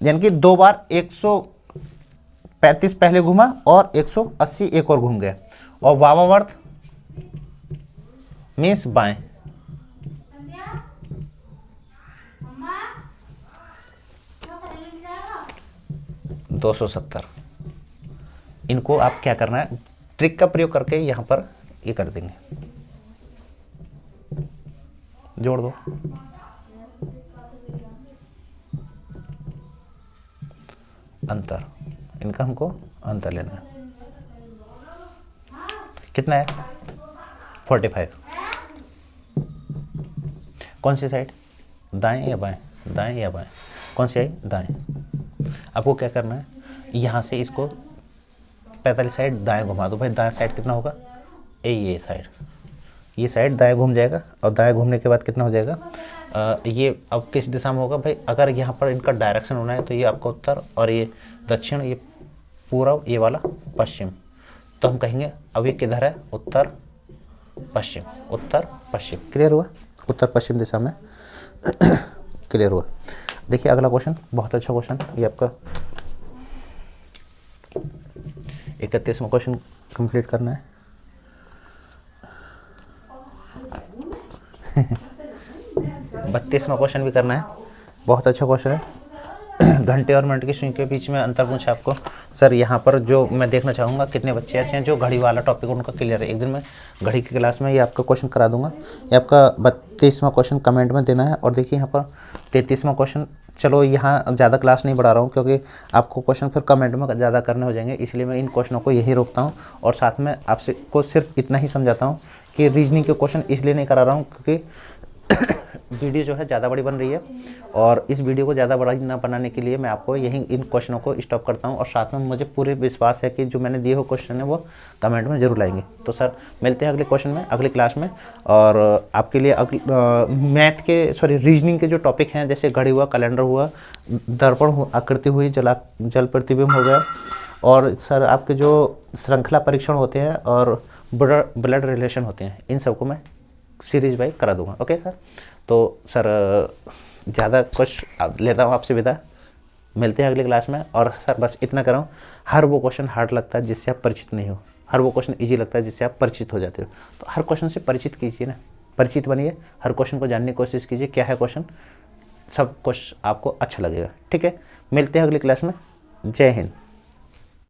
यानी कि 2 बार 135 पहले घूमा और 180 एक और घूम गया, और वामावर्त मीन्स बाएं। दो 270। इनको आप क्या करना है, ट्रिक का प्रयोग करके यहाँ पर ये कर देंगे, जोड़ दो, अंतर, इनका हमको अंतर लेना है। कितना है, 45। कौन सी साइड, दाएं या बाएं, दाएं या बाएं, कौन सी आई, दाएं। आपको क्या करना है, यहाँ से इसको 45 साइड दाएं घुमा दो भाई। दाएं साइड कितना होगा, ये साइड, ये साइड दाएं घूम जाएगा, और दाएं घूमने के बाद कितना हो जाएगा, ये अब किस दिशा में होगा भाई, अगर यहाँ पर इनका डायरेक्शन होना है तो ये आपका उत्तर और ये दक्षिण, ये पूर्व, ये वाला पश्चिम। तो हम कहेंगे अब ये किधर है, उत्तर पश्चिम, उत्तर पश्चिम। क्लियर हुआ, उत्तर पश्चिम दिशा में। क्लियर हुआ। देखिए अगला क्वेश्चन, बहुत अच्छा क्वेश्चन, ये आपका 31वां क्वेश्चन कंप्लीट करना है। 32वां क्वेश्चन भी करना है, बहुत अच्छा क्वेश्चन है। घंटे और मिनट की सुई के बीच में अंतर पूछा आपको। सर यहाँ पर जो मैं देखना चाहूँगा कितने बच्चे ऐसे हैं जो घड़ी वाला टॉपिक उनका क्लियर है। एक दिन मैं घड़ी की क्लास में ये आपका क्वेश्चन करा दूंगा। ये आपका 32वां क्वेश्चन कमेंट में देना है। और देखिए यहाँ पर 33वां क्वेश्चन, चलो यहाँ ज़्यादा क्लास नहीं बढ़ा रहा हूँ क्योंकि आपको क्वेश्चन फिर कमेंट में ज़्यादा करने हो जाएंगे, इसलिए मैं इन क्वेश्चनों को यही रोकता हूँ। और साथ में आपसे को सिर्फ इतना ही समझाता हूँ कि रीजनिंग के क्वेश्चन इसलिए नहीं करा रहा हूँ क्योंकि वीडियो जो है ज़्यादा बड़ी बन रही है, और इस वीडियो को ज़्यादा बड़ा ना बनाने के लिए मैं आपको यही इन क्वेश्चनों को स्टॉप करता हूं। और साथ में मुझे पूरे विश्वास है कि जो मैंने दिए हुए क्वेश्चन है वो कमेंट में जरूर लाएंगे। तो सर मिलते हैं अगले क्वेश्चन में, अगली क्लास में। और आपके लिए मैथ के रीजनिंग के जो टॉपिक हैं, जैसे घड़ी हुआ, कैलेंडर हुआ, दर्पण आकृति हुई, जल प्रतिबिंब हो गया, और सर आपके जो श्रृंखला परीक्षण होते हैं और ब्लड रिलेशन होते हैं, इन सबको मैं सीरीज बाई करा दूंगा। ओके सर, तो सर ज़्यादा कुछ लेता हूँ आपसे विदा, मिलते हैं अगली क्लास में। और सर बस इतना कर रहा हूँ, हर वो क्वेश्चन हार्ड लगता है जिससे आप परिचित नहीं हो, हर वो क्वेश्चन इजी लगता है जिससे आप परिचित हो जाते हो। तो हर क्वेश्चन से परिचित कीजिए ना, परिचित बनिए, हर क्वेश्चन को जानने की कोशिश कीजिए क्या है क्वेश्चन, सब कुछ आपको अच्छा लगेगा। ठीक है, मिलते हैं अगली क्लास में। जय हिंद।